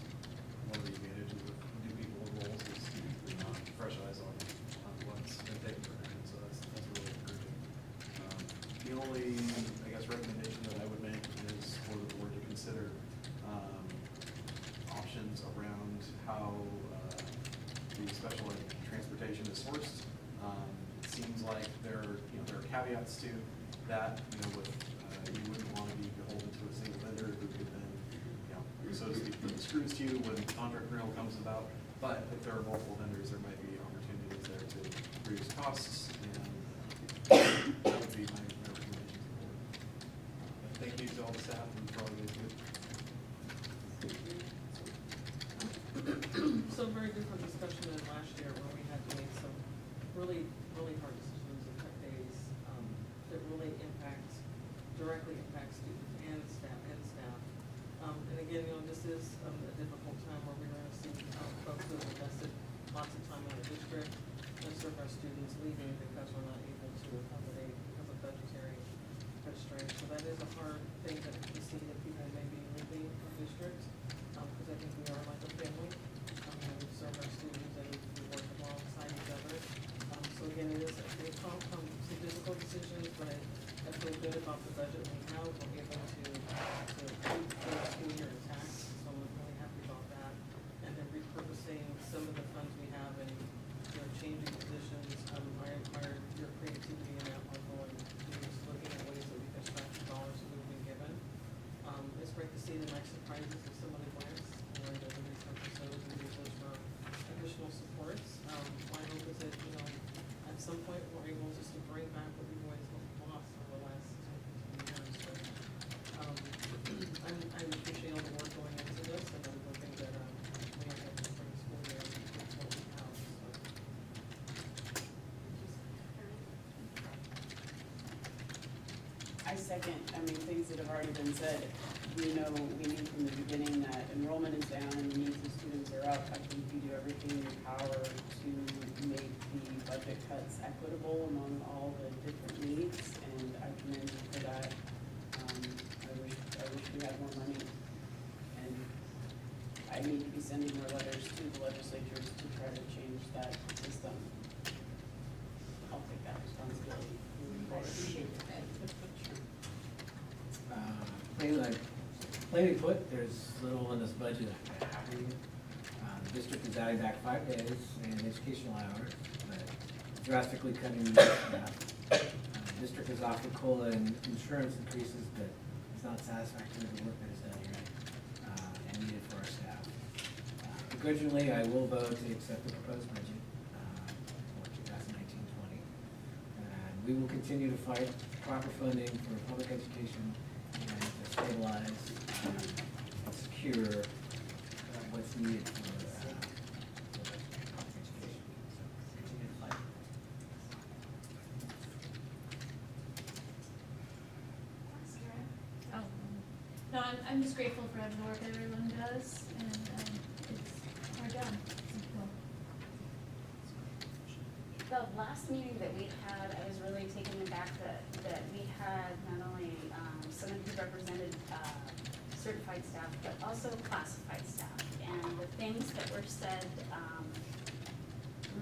one of the advantages of new people and roles is fresh eyes on what's been taken for granted. So that's really encouraging. The only, I guess, recommendation that I would make is for the board to consider options around how the special ed transportation is sourced. It seems like there are caveats to that. You wouldn't want to be beholden to a single vendor who could then, so to speak, put the screws to you when contract renewal comes about. But if there are multiple vendors, there might be opportunities there to reduce costs, and that would be my recommendation to the board. Thank you to all the staff and for all you guys do.
So very different discussion than last year where we had to make some really, really hard decisions and cut days that really directly impact students and staff. And again, this is a difficult time where we're going to see folks who have invested lots of time in our district and serve our students leaving because we're not able to accommodate because of budgetary constraints. So that is a hard thing to see that people may be leaving our district because I think we are like a family. We serve our students and we work alongside each other. So again, it come some difficult decisions, but I feel good about the budget we have. We're able to keep the school year intact. So I'm really happy prizes of some of the grants, or the next episodes, and use those for additional supports. My hope is that, you know, at some point, we're able just to bring back what we've always lost over the last 10, 15 years. So, I appreciate all the work going into this, and I'm hoping that, we have that for the school year, and that's what we have, so.
I second, I mean, things that have already been said. We know, we knew from the beginning that enrollment is down and the needs of students are up. I think you do everything in your power to make the budget cuts equitable among all the different needs, and I commend you for that. I wish we had more money, and I need to be sending more letters to the legislatures to try to change that system. I'll take that responsibility.
I appreciate that.
Plainly put, there's little in this budget I'm happy with. The district is adding back 5 days in educational hours, but drastically cutting the staff. The district has offered COLA and insurance increases, but it's not satisfactory to the work that is done here and needed for our staff. Begrudgingly, I will vote to accept the proposed budget for 2019-20. And we will continue to fight for proper funding for public education and to stabilize and secure what's needed for public education. So continue to fight.
Oh, no, I'm just grateful for the work that everyone does, and we're done.
The last meeting that we had, I was really taken aback that we had not only someone who represented certified staff, but also classified staff. And the things that were said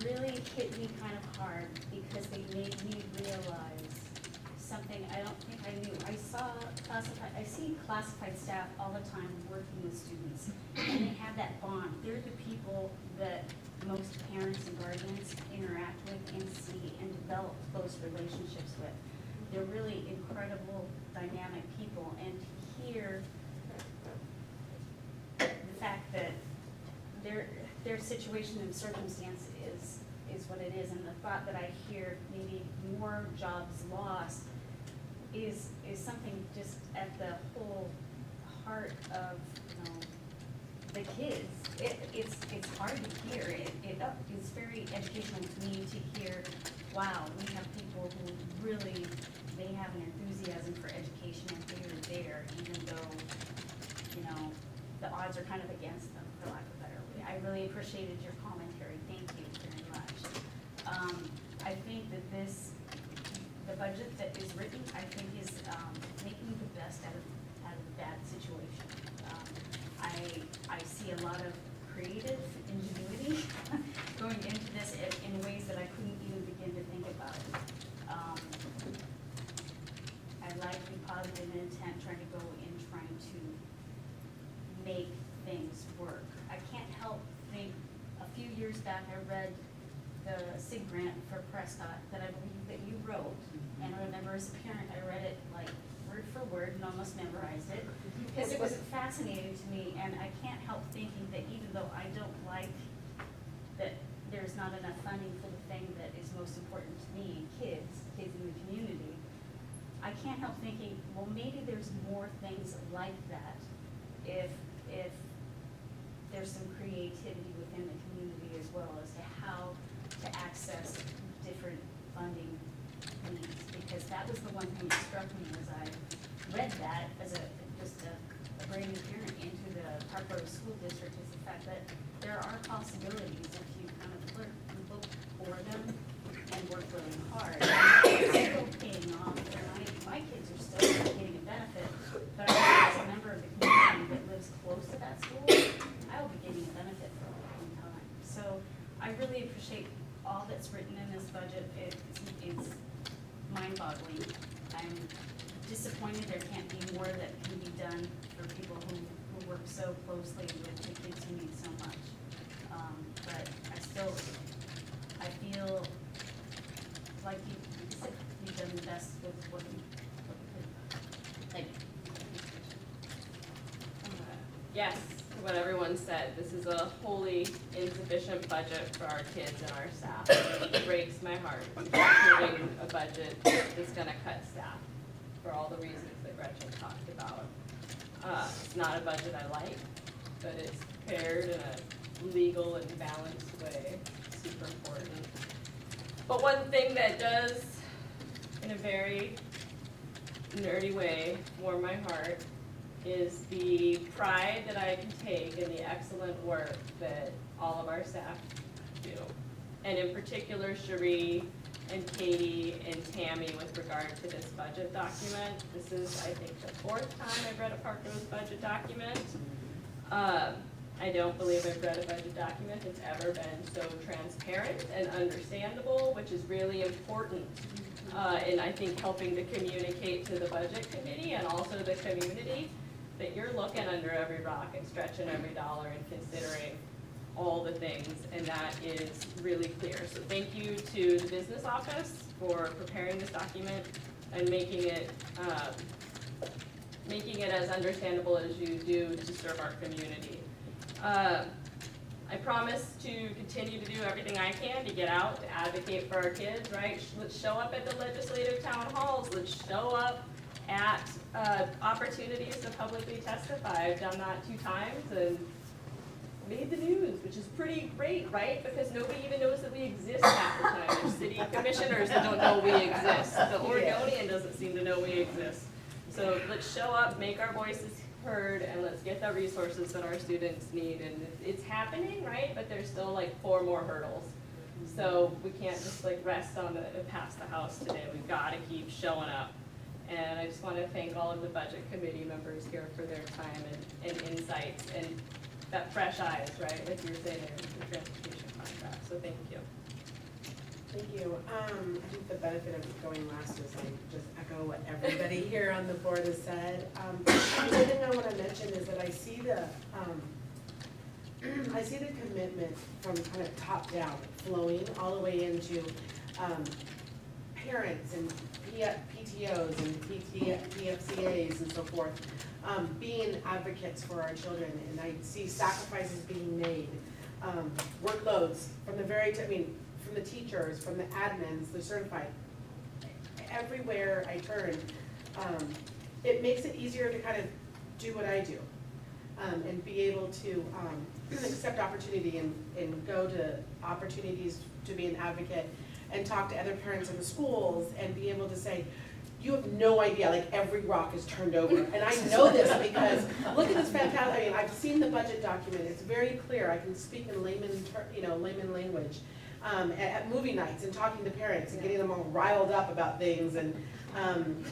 really hit me kind of hard because they made me realize something I don't think I knew. I see classified staff all the time working with students, and they have that bond. They're the people that most parents and guardians interact with and see and develop close relationships with. They're really incredible, dynamic people, and to hear the fact that their situation and circumstance is what it is, and the thought that I hear maybe more jobs lost is something just at the whole heart of, you know, the kids. It's hard to hear. It's very educational to me to hear, wow, we have people who really, they have an enthusiasm for education and they are there, even though, you know, the odds are kind of against them, for lack of a better way. I really appreciated your commentary. Thank you very much. I think that the budget that is written, I think is making the best out of a bad situation. I see a lot of creative ingenuity going into this in ways that I couldn't even begin to think about. I like the positive intent, trying to go in, trying to make things work. I can't help think, a few years back, I read the SIG grant for Prescott that I believe that you wrote, and I remember as a parent, I read it like word for word and almost memorized it, because it was fascinating to me, and I can't help thinking that even though I don't like that there's not enough funding for the thing that is most important to me, kids in the community, I can't help thinking, well, maybe there's more things like that if there's some creativity within the community as well as to how to access different funding needs, because that was the one thing that struck me as I read that as just a brand new parent into the Parkrose School District, is the fact that there are possibilities if you kind of look for them and work really hard. It's still paying off, and my kids are still getting a benefit, but as a member of the community that lives close to that school, I will be getting a benefit for a long time. So I really appreciate all that's written in this budget. It's mind-boggling. I'm disappointed there can't be more that can be done for people who work so closely with the kids who need so much. But I feel like you've done the best with what you could.
Thank you.
yes, to what everyone said, this is a wholly insufficient budget for our kids and our staff. It breaks my heart, including a budget that's gonna cut staff for all the reasons that Gretchen talked about. It's not a budget I like, but it's prepared in a legal and balanced way, super important. But one thing that does, in a very nerdy way, warm my heart, is the pride that I can take in the excellent work that all of our staff do. And in particular, Cherie and Katie and Tammy with regard to this budget document. This is, I think, the 4th time I've read a Parkrose budget document. I don't believe I've read a budget document that's ever been so transparent and understandable, which is really important. And I think helping to communicate to the budget committee and also the community that you're looking under every rock and stretching every dollar and considering all the things, and that is really clear. So thank you to the business office for preparing this document and making it as understandable as you do to serve our community. I promise to continue to do everything I can to get out, to advocate for our kids, right? Let's show up at the legislative town halls, let's show up at opportunities to publicly testify. I've done that 2 times and made the news, which is pretty great, right? Because nobody even knows that we exist half the time. There's city commissioners that don't know we exist. The Oregonian doesn't seem to know we exist. So let's show up, make our voices heard, and let's get the resources that our students need. And it's happening, right? But there's still like 4 more hurdles. So we can't just like rest on the pass the House today. We've got to keep showing up. And I just want to thank all of the budget committee members here for their time and insights and that fresh eyes, right? Like you were saying there with the transportation contract. So thank you.
Thank you. I think the benefit of going last is I just echo what everybody here on the board has said. The thing I want to mention is that I see the commitment from kind of top down flowing all the way into parents and PTOs and PFCAs and so forth, being advocates for our children, and I see sacrifices being made, workloads from the from the teachers, from the admins, the certified, everywhere I turn, it makes it easier to kind of do what I do, and be able to accept opportunity and go to opportunities to be an advocate and talk to other parents in the schools and be able to say, you have no idea, like every rock is turned over. And I know this because look at this fantastic, I mean, I've seen the budget document, it's very clear, I can speak in layman language. At movie nights and talking to parents and getting them all riled up about things and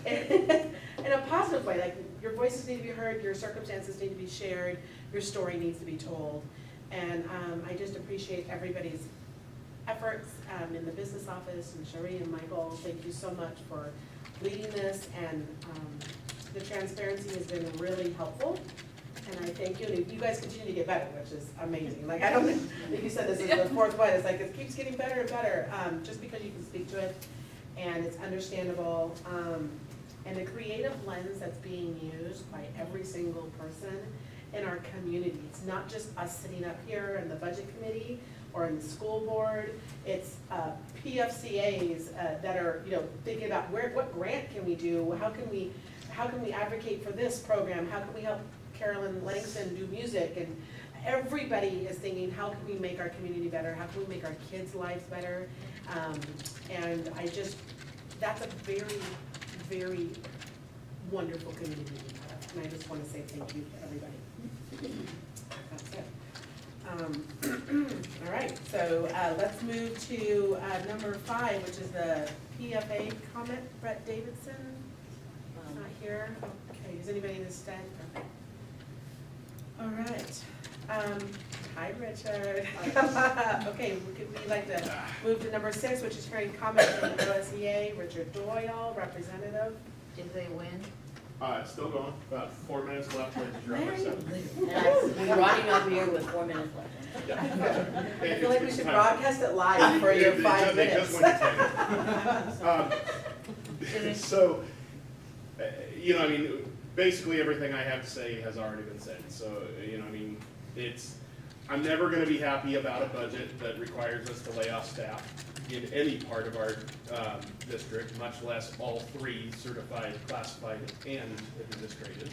in a positive way, like your voices need to be heard, your circumstances need to be shared, your story needs to be told. And I just appreciate everybody's efforts in the business office, and Cherie and Michael, thank you so much for leading this, and the transparency has been really helpful, and I thank you, and you guys continue to get better, which is amazing. Like, I don't think you said this is the 4th one, it's like it keeps getting better and better, just because you can speak to it, and it's understandable, and the creative lens that's being used by every single person in our community. It's not just us sitting up here in the budget committee or in the school board, it's PFCAs that are thinking about what grant can we do, how can we advocate for this program, how can we help Carolyn Langston do music, and everybody is thinking how can we make our community better, how can we make our kids' lives better, and that's a very, very wonderful community, and I just want to say thank you to everybody. That's it. All right, so let's move to number 5, which is the PFA comment. Brett Davidson, not here. Okay, is anybody in the stand? Okay. All right. Hi, Richard. Okay, we'd like to move to number 6, which is hearing comment from the OSEA. Richard Doyle, representative.
Did they win?
It's still going, about 4 minutes left, ladies and gentlemen.
We're running over here with 4 minutes left.
I feel like we should broadcast it live for your 5 minutes.
So, I mean, basically everything I have to say has already been said. So, you know, I mean, I'm never gonna be happy about a budget that requires us to lay off staff in any part of our district, much less all three certified, classified, and administrative.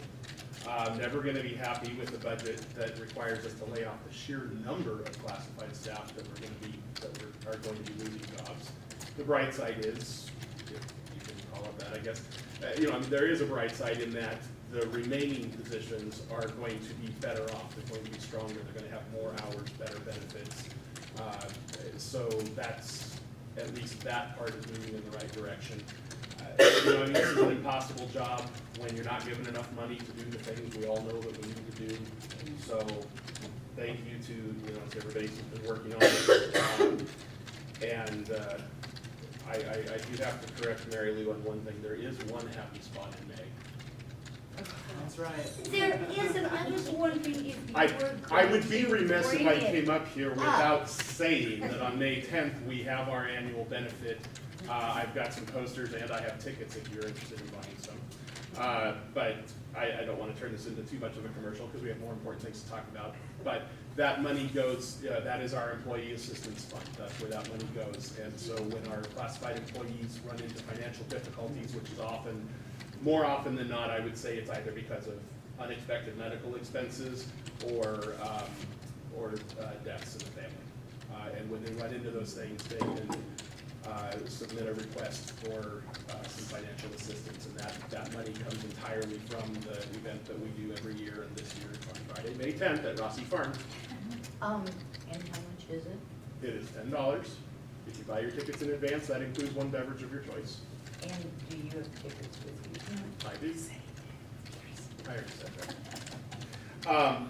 I'm never gonna be happy with a budget that requires us to lay off the sheer number of classified staff that are going to be losing jobs. The bright side is, if you can call it that, I guess, you know, I mean, there is a bright side in that the remaining positions are going to be better off. They're going to be stronger. They're going to have more hours, better benefits. So that's, at least that part is moving in the right direction. You know, I mean, this is an impossible job when you're not given enough money to do the things we all know that we need to do. So thank you to, you know, to everybody who's been working on it. And I do have to correct Mary Lou on one thing. There is one happy spot in May.
That's right.
There is, and I was wondering if you were
I would be
going to
remiss if
bring
I
it
came up here without saying that on May 10th, we have our annual benefit. I've got some posters and I have tickets if you're interested in buying some. But I don't want to turn this into too much of a commercial because we have more important things to talk about. But that money goes, that is our employee assistance fund. That's where that money goes. And so when our classified employees run into financial difficulties, which is often, more often than not, I would say it's either because of unexpected medical expenses or deaths in the family. And when they run into those things, they can submit a request for some financial assistance, and that money comes entirely from the event that we do every year, and this year it's on Friday, May 10th at Rossi Farm.
And how much is it?
It is $10. If you buy your tickets in advance, that includes one beverage of your choice.
And do you have tickets with you?
I do. I already said that.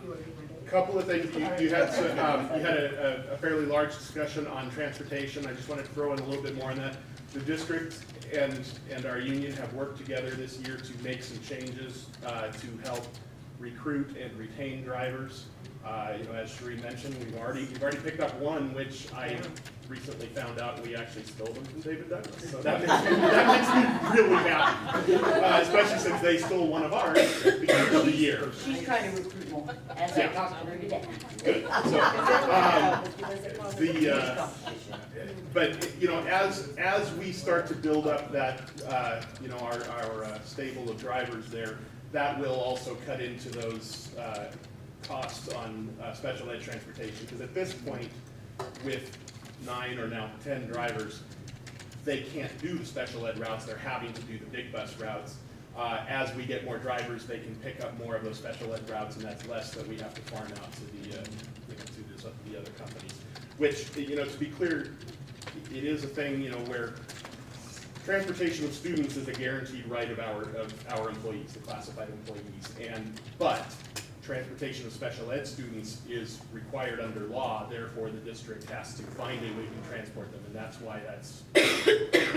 Couple of things, you had a fairly large discussion on transportation. I just wanted to throw in a little bit more on that. The district and our union have worked together this year to make some changes to help recruit and retain drivers. You know, as Sheree mentioned, we've already picked up one, which I recently found out we actually stole them from David Douglas. So that makes me really happy, especially since they stole one of ours because of the year.
She's trying to recruit more, as I talk to her today.
Good. So, but you know, as we start to build up that, you know, our stable of drivers there, that will also cut into those costs on special ed transportation, because at this point, with 9 or now 10 drivers, they can't do the special ed routes. They're having to do the big bus routes. As we get more drivers, they can pick up more of those special ed routes, and that's less that we have to farm out to the, you know, to the other companies. Which, you know, to be clear, it is a thing, you know, where transportation of students is a guaranteed right of our employees, the classified employees, but transportation of special ed students is required under law, therefore the district has to find a way to transport them, and that's why that's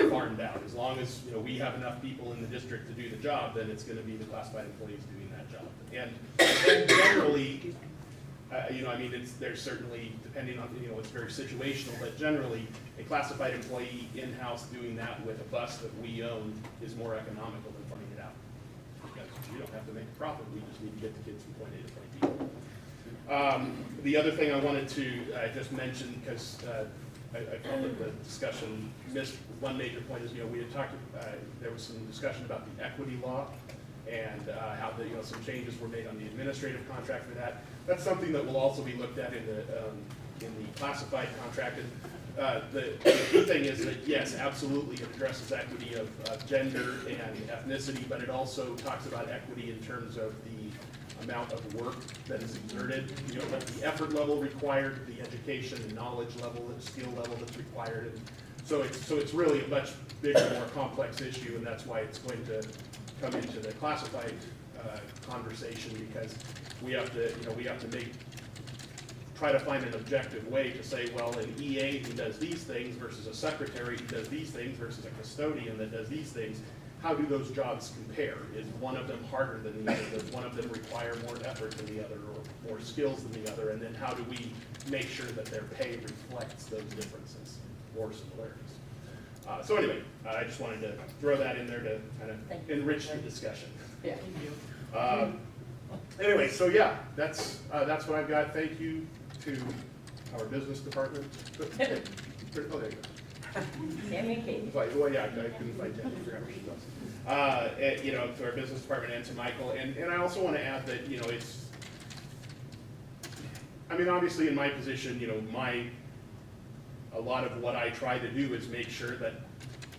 farmed out. As long as, you know, we have enough people in the district to do the job, then it's gonna be the classified employees doing that job. And generally, you know, I mean, there's certainly, depending on, you know, it's very situational, but generally, a classified employee in-house doing that with a bus that we own is more economical than farming it out. Because we don't have to make a profit, we just need to get the kids from point A to point B. The other thing I wanted to just mention, because I felt that the discussion missed one major point, is, you know, we had talked, there was some discussion about the equity law, and how the, you know, some changes were made on the administrative contract for that. That's something that will also be looked at in the classified contract. And the key thing is that, yes, absolutely, it addresses equity of gender and ethnicity, but it also talks about equity in terms of the amount of work that is exerted, you know, the effort level required, the education and knowledge level and skill level that's required. And so it's really a much bigger, more complex issue, and that's why it's going to come into the classified conversation, because we have to, you know, we have to try to find an objective way to say, well, an EA who does these things versus a secretary who does these things versus a custodian that does these things, how do those jobs compare? Is one of them harder than the other? Does one of them require more effort than the other, or more skills than the other? And then how do we make sure that their pay reflects those differences or similarities? So anyway, I just wanted to throw that in there to kind of enrich the discussion.
Yeah.
Anyway, so yeah, that's what I've got. Thank you to our business department. Oh, there you go.
Tammy and Katie.
Well, yeah, I couldn't find Tammy, I forgot where she was. And, you know, to our business department and to Michael, and I also want to add that, you know, I mean, obviously in my position, you know, a lot of what I try to do is make sure that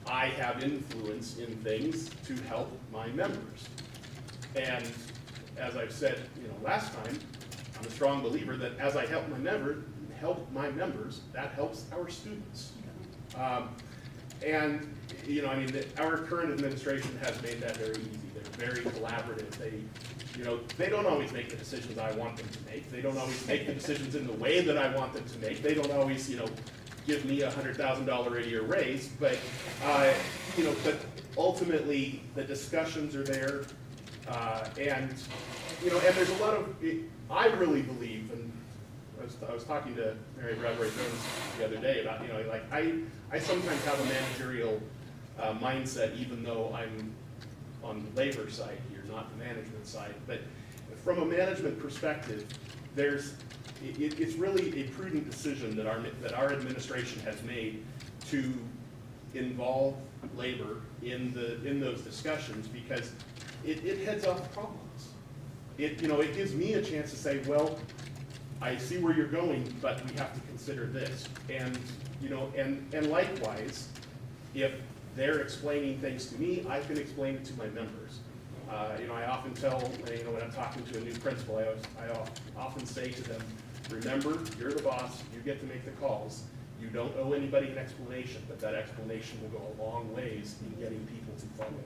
I have influence in things to help my members. And as I've said, you know, last time, I'm a strong believer that as I help my members, that helps our students. And, you know, I mean, our current administration has made that very easy. They're very collaborative. They don't always make the decisions I want them to make. They don't always make the decisions in the way that I want them to make. They don't always, you know, give me a $100,000 a year raise, but, you know, but ultimately the discussions are there. And, you know, and there's a lot of, I really believe, and I was talking to Mary Bradbury Jones the other day about, you know, like I sometimes have a managerial mindset, even though I'm on the labor side here, not the management side. But from a management perspective, it's really a prudent decision that our administration has made to involve labor in those discussions, because it heads off problems. It gives me a chance to say, well, I see where you're going, but we have to consider this. And, you know, and likewise, if they're explaining things to me, I can explain it to my members. You know, I often tell, you know, when I'm talking to a new principal, I often say to them, remember, you're the boss, you get to make the calls. You don't owe anybody an explanation, but that explanation will go a long ways in getting people to follow.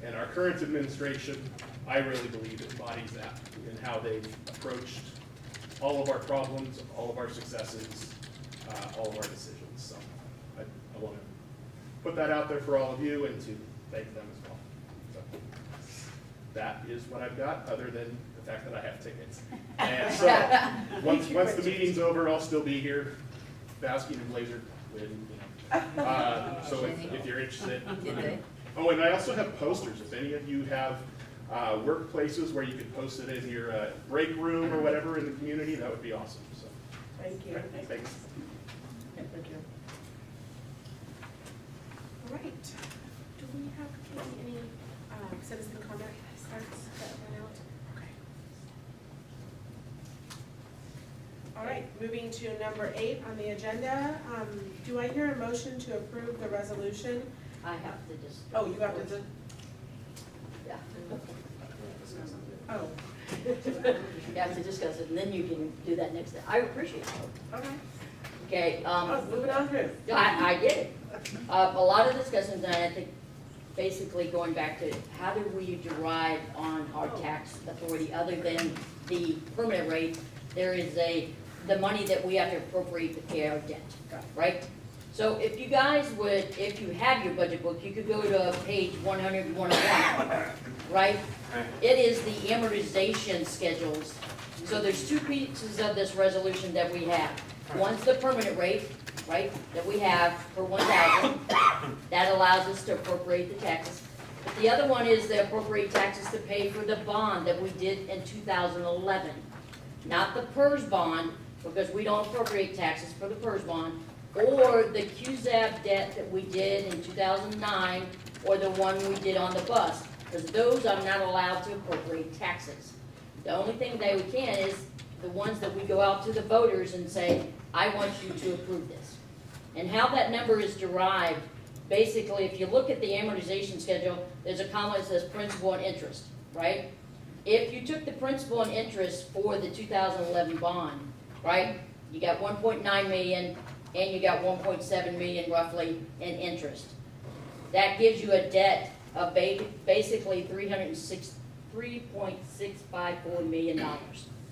And our current administration, I really believe, embodies that in how they've approached all of our problems, all of our successes, all of our decisions. So I want to put that out there for all of you and to thank them as well. So that is what I've got, other than the fact that I have tickets. And so once the meeting's over, I'll still be here, basking in blazer wind, you know. So if you're interested. Oh, and I also have posters. If any of you have workplaces where you could post it in your break room or whatever in the community, that would be awesome. So,
Thank you.
right, thanks.
Thank you. All right. Do we have any citizen comment starts that went out? Okay. All right, moving to number 8 on the agenda. Do I hear a motion to approve the resolution?
I have to just.
Oh, you have to,
Yeah.
oh,
You have to discuss it, and then you can do that next day. I appreciate it.
okay.
Okay,
Moving on through.
I get it. A lot of discussions, and I think basically going back to how do we derive on our tax authority other than the permanent rate? There is the money that we have to appropriate to pay our debt, right? So if you guys would, if you have your budget book, you could go to page 100 and 101, right? It is the amortization schedules. So there's 2 pieces of this resolution that we have. One's the permanent rate, right, that we have for 1,000. That allows us to appropriate the taxes. But the other one is the appropriate taxes to pay for the bond that we did in 2011. Not the PERS bond, because we don't appropriate taxes for the PERS bond, or the QZAB debt that we did in 2009, or the one we did on the bus, because those I'm not allowed to appropriate taxes. The only thing that we can is the ones that we go out to the voters and say, I want you to approve this. And how that number is derived, basically, if you look at the amortization schedule, there's a column that says principal and interest, right? If you took the principal and interest for the 2011 bond, right, you got 1.9 million, and you got 1.7 million roughly in interest. That gives you a debt of basically $3.654 million,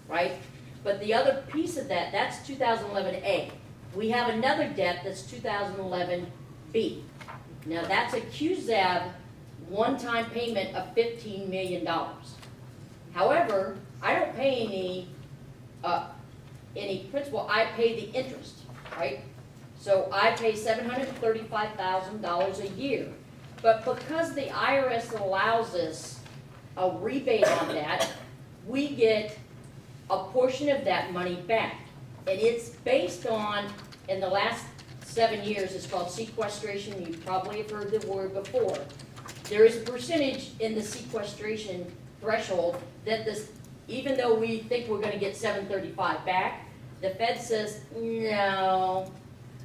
right? But the other piece of that, that's 2011A. We have another debt that's 2011B. Now that's a QZAB one-time payment of $15 million. However, I don't pay any principal, I pay the interest, right? So I pay $735,000 a year. But because the IRS allows us a rebate on that, we get a portion of that money back. And it's based on, in the last 7 years, it's called sequestration, you probably have heard the word before. There is a percentage in the sequestration threshold that this, even though we think we're gonna get 735 back, the Fed says, no,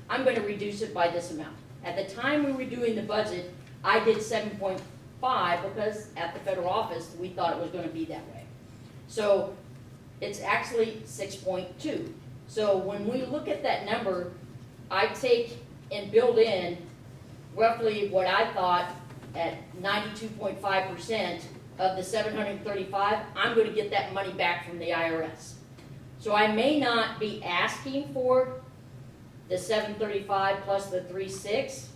I'm gonna reduce it by this amount. At the time we were doing the budget, I did 7.5 because at the federal office, we thought it was gonna be that way. So it's actually 6.2. So when we look at that number, I take and build in roughly what I thought at 92.5% of the 735, I'm gonna get that money back from the IRS. So I may not be asking for the 735 plus the 3.6.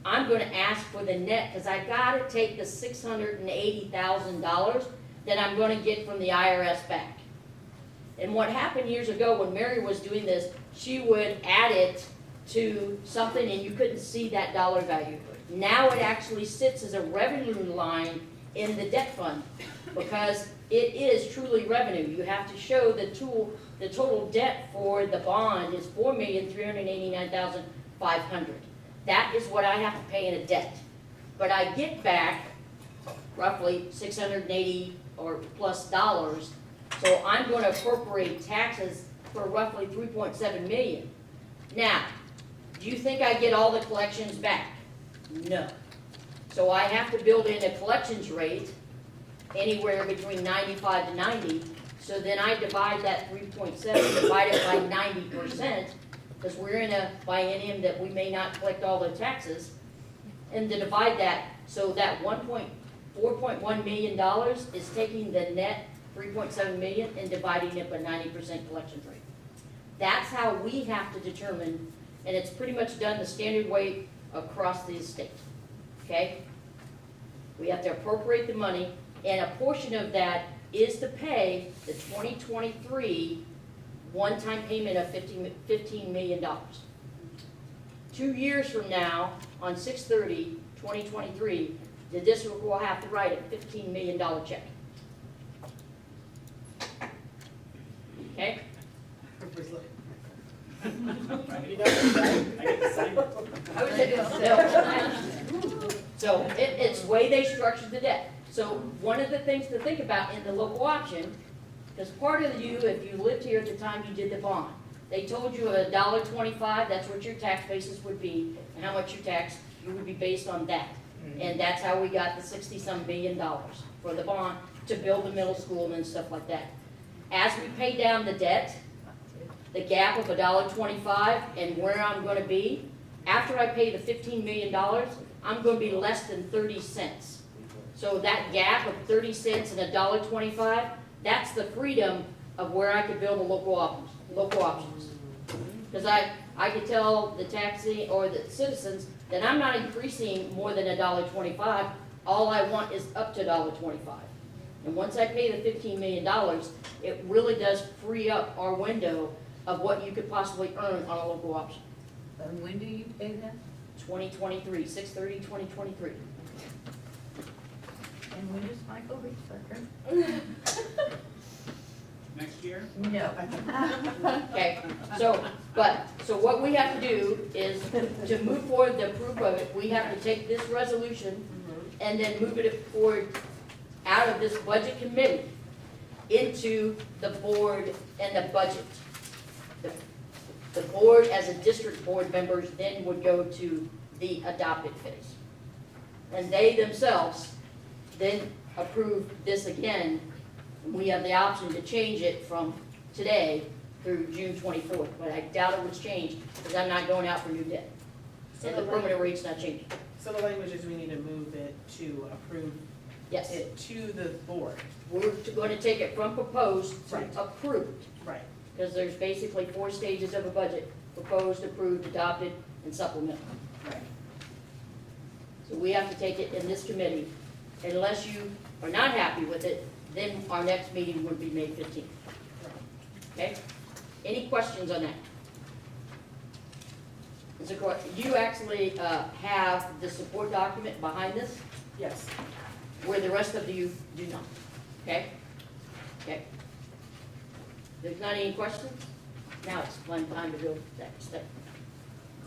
I'm gonna ask for the net, cause I gotta take the $680,000 that I'm gonna get from the IRS back. And what happened years ago when Mary was doing this, she would add it to something and you couldn't see that dollar value. Now it actually sits as a revenue line in the debt fund because it is truly revenue. You have to show the total debt for the bond is $4,389,500. That is what I have to pay in a debt. But I get back roughly $680 or plus dollars. So I'm going to appropriate taxes for roughly $3.7 million. Now, do you think I get all the collections back? No. So I have to build in a collections rate anywhere between 95 to 90. So then I divide that 3.7, divide it by 90%, because we're in a biennium that we may not collect all the taxes, and to divide that, so that $4.1 million is taking the net 3.7 million and dividing it by 90% collections rate. That's how we have to determine, and it's pretty much done the standard way across the estate, okay? We have to appropriate the money, and a portion of that is to pay the 2023 one-time payment of $15 million. 2 years from now, on 6/30/2023, the district will have to write a $15 million check. Okay? I would say no. So it's way they structured the debt. So one of the things to think about in the local option, because part of you, if you lived here at the time you did the bond, they told you $1.25, that's what your tax basis would be, and how much you tax, you would be based on that. And that's how we got the $60-some billion for the bond to build the middle school and stuff like that. As we pay down the debt, the gap of $1.25 and where I'm gonna be, after I pay the $15 million, I'm gonna be less than 30 cents. So that gap of 30 cents and $1.25, that's the freedom of where I could build a local options. Because I could tell the taxi or the citizens that I'm not increasing more than $1.25, all I want is up to $1.25. And once I pay the $15 million, it really does free up our window of what you could possibly earn on a local option.
And when do you pay that?
2023, 6/30/2023.
And when does Michael retire?
Next year?
No.
Okay, so what we have to do is to move forward the proof of it, we have to take this resolution and then move it forward out of this budget committee into the board and the budget. The board, as a district board members, then would go to the adopted phase. And they themselves then approve this again. We have the option to change it from today through June 24th, but I doubt it was changed because I'm not going out for new debt. And the permanent rate's not changing.
So the language is we need to move it to approve
Yes,
it to the board.
we're going to take it from proposed to
Right.
approved.
Right.
Because there's basically 4 stages of a budget: proposed, approved, adopted, and supplemental.
Right.
So we have to take it in this committee. Unless you are not happy with it, then our next meeting would be May 15th. Okay? Any questions on that? You actually have the support document behind this?
Yes.
where the rest of you do not, okay? Okay. There's not any questions? Now it's one time to go next step.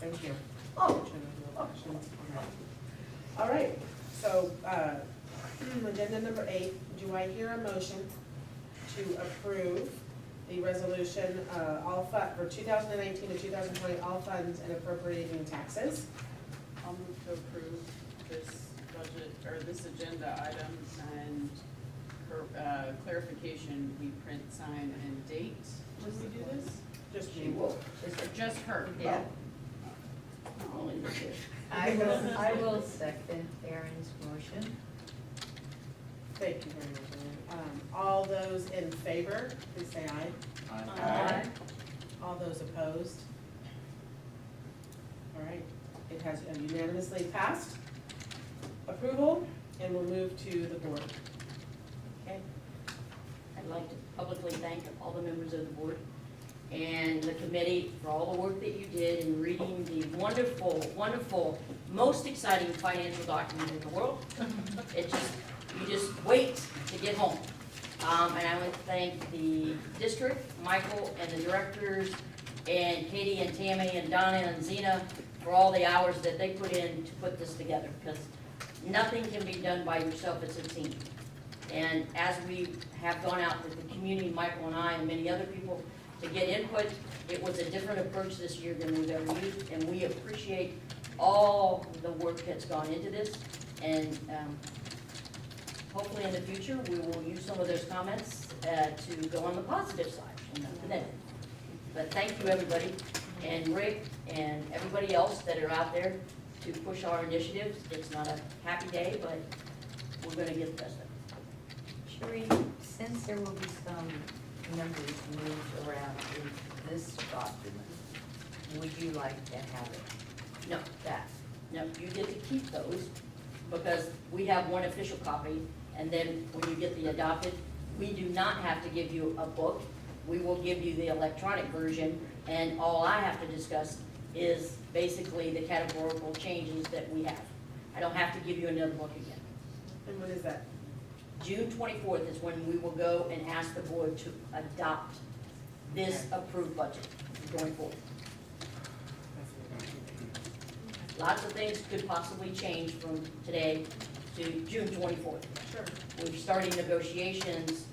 Thank you.
Oh,
All right, so, agenda number 8, do I hear a motion to approve the resolution, for 2019 to 2020, all funds and appropriating taxes?
I'll move to approve this budget, or this agenda item, and clarification, we print, sign, and date when we do this?
Just
she
me.
will.
Or just her?
Yeah.
Only the two.
I will second Aaron's motion.
Thank you very much, Lynn. All those in favor, please say aye.
Aye.
All those opposed? All right, it has unanimously passed. Approval, and we'll move to the board.
Okay. I'd like to publicly thank all the members of the board and the committee for all the work that you did in reading the wonderful, wonderful, most exciting financial document in the world. You just wait to get home. And I want to thank the district, Michael and the directors, and Katie and Tammy and Donna and Zena for all the hours that they put in to put this together, because nothing can be done by yourself, it's a team. And as we have gone out to the community, Michael and I and many other people, to get input, it was a different approach this year than we've ever used, and we appreciate all the work that's gone into this. And hopefully in the future, we will use some of those comments to go on the positive side and not the negative. But thank you, everybody, and Rick and everybody else that are out there to push our initiatives. It's not a happy day, but we're gonna get the best of it.
Sheree, since there will be some numbers moved around in this document, would you like to have it?
No,
That,
no, you get to keep those, because we have one official copy, and then when you get the adopted, we do not have to give you a book. We will give you the electronic version, and all I have to discuss is basically the categorical changes that we have. I don't have to give you another book again.
And what is that?
June 24th is when we will go and ask the board to adopt this approved budget going forward. Lots of things could possibly change from today to June 24th.
Sure.
We're starting negotiations.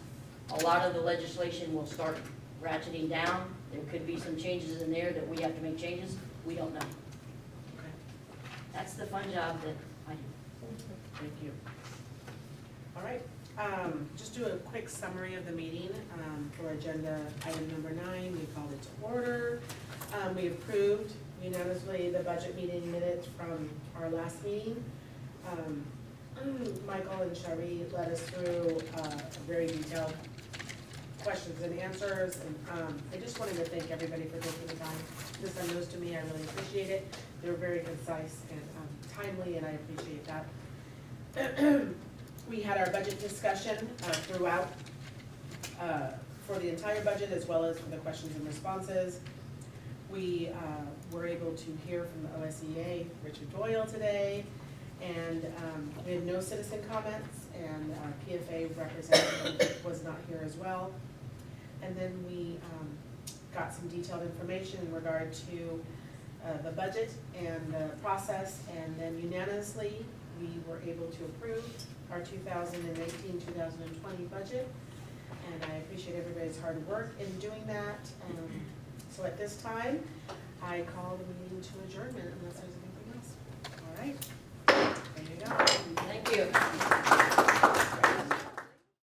A lot of the legislation will start ratcheting down. There could be some changes in there that we have to make changes. We don't know.
Okay,
That's the fun job that I do.
thank you. All right, just do a quick summary of the meeting for agenda item number 9. We called it to order. We approved unanimously the budget meeting minutes from our last meeting. Michael and Sherry led us through a very detailed questions and answers, and I just wanted to thank everybody for taking the time to send those to me. I really appreciate it. They were very concise and timely, and I appreciate that. We had our budget discussion throughout for the entire budget, as well as for the questions and responses. We were able to hear from the OSEA, Richard Doyle, today, and we had no citizen comments, and our PFA representative was not here as well. And then we got some detailed information in regard to the budget and the process, and then unanimously, we were able to approve our 2019-2020 budget, and I appreciate everybody's hard work in doing that. So at this time, I call the meeting to adjournment unless there's anything else. All right, there you go.
Thank you.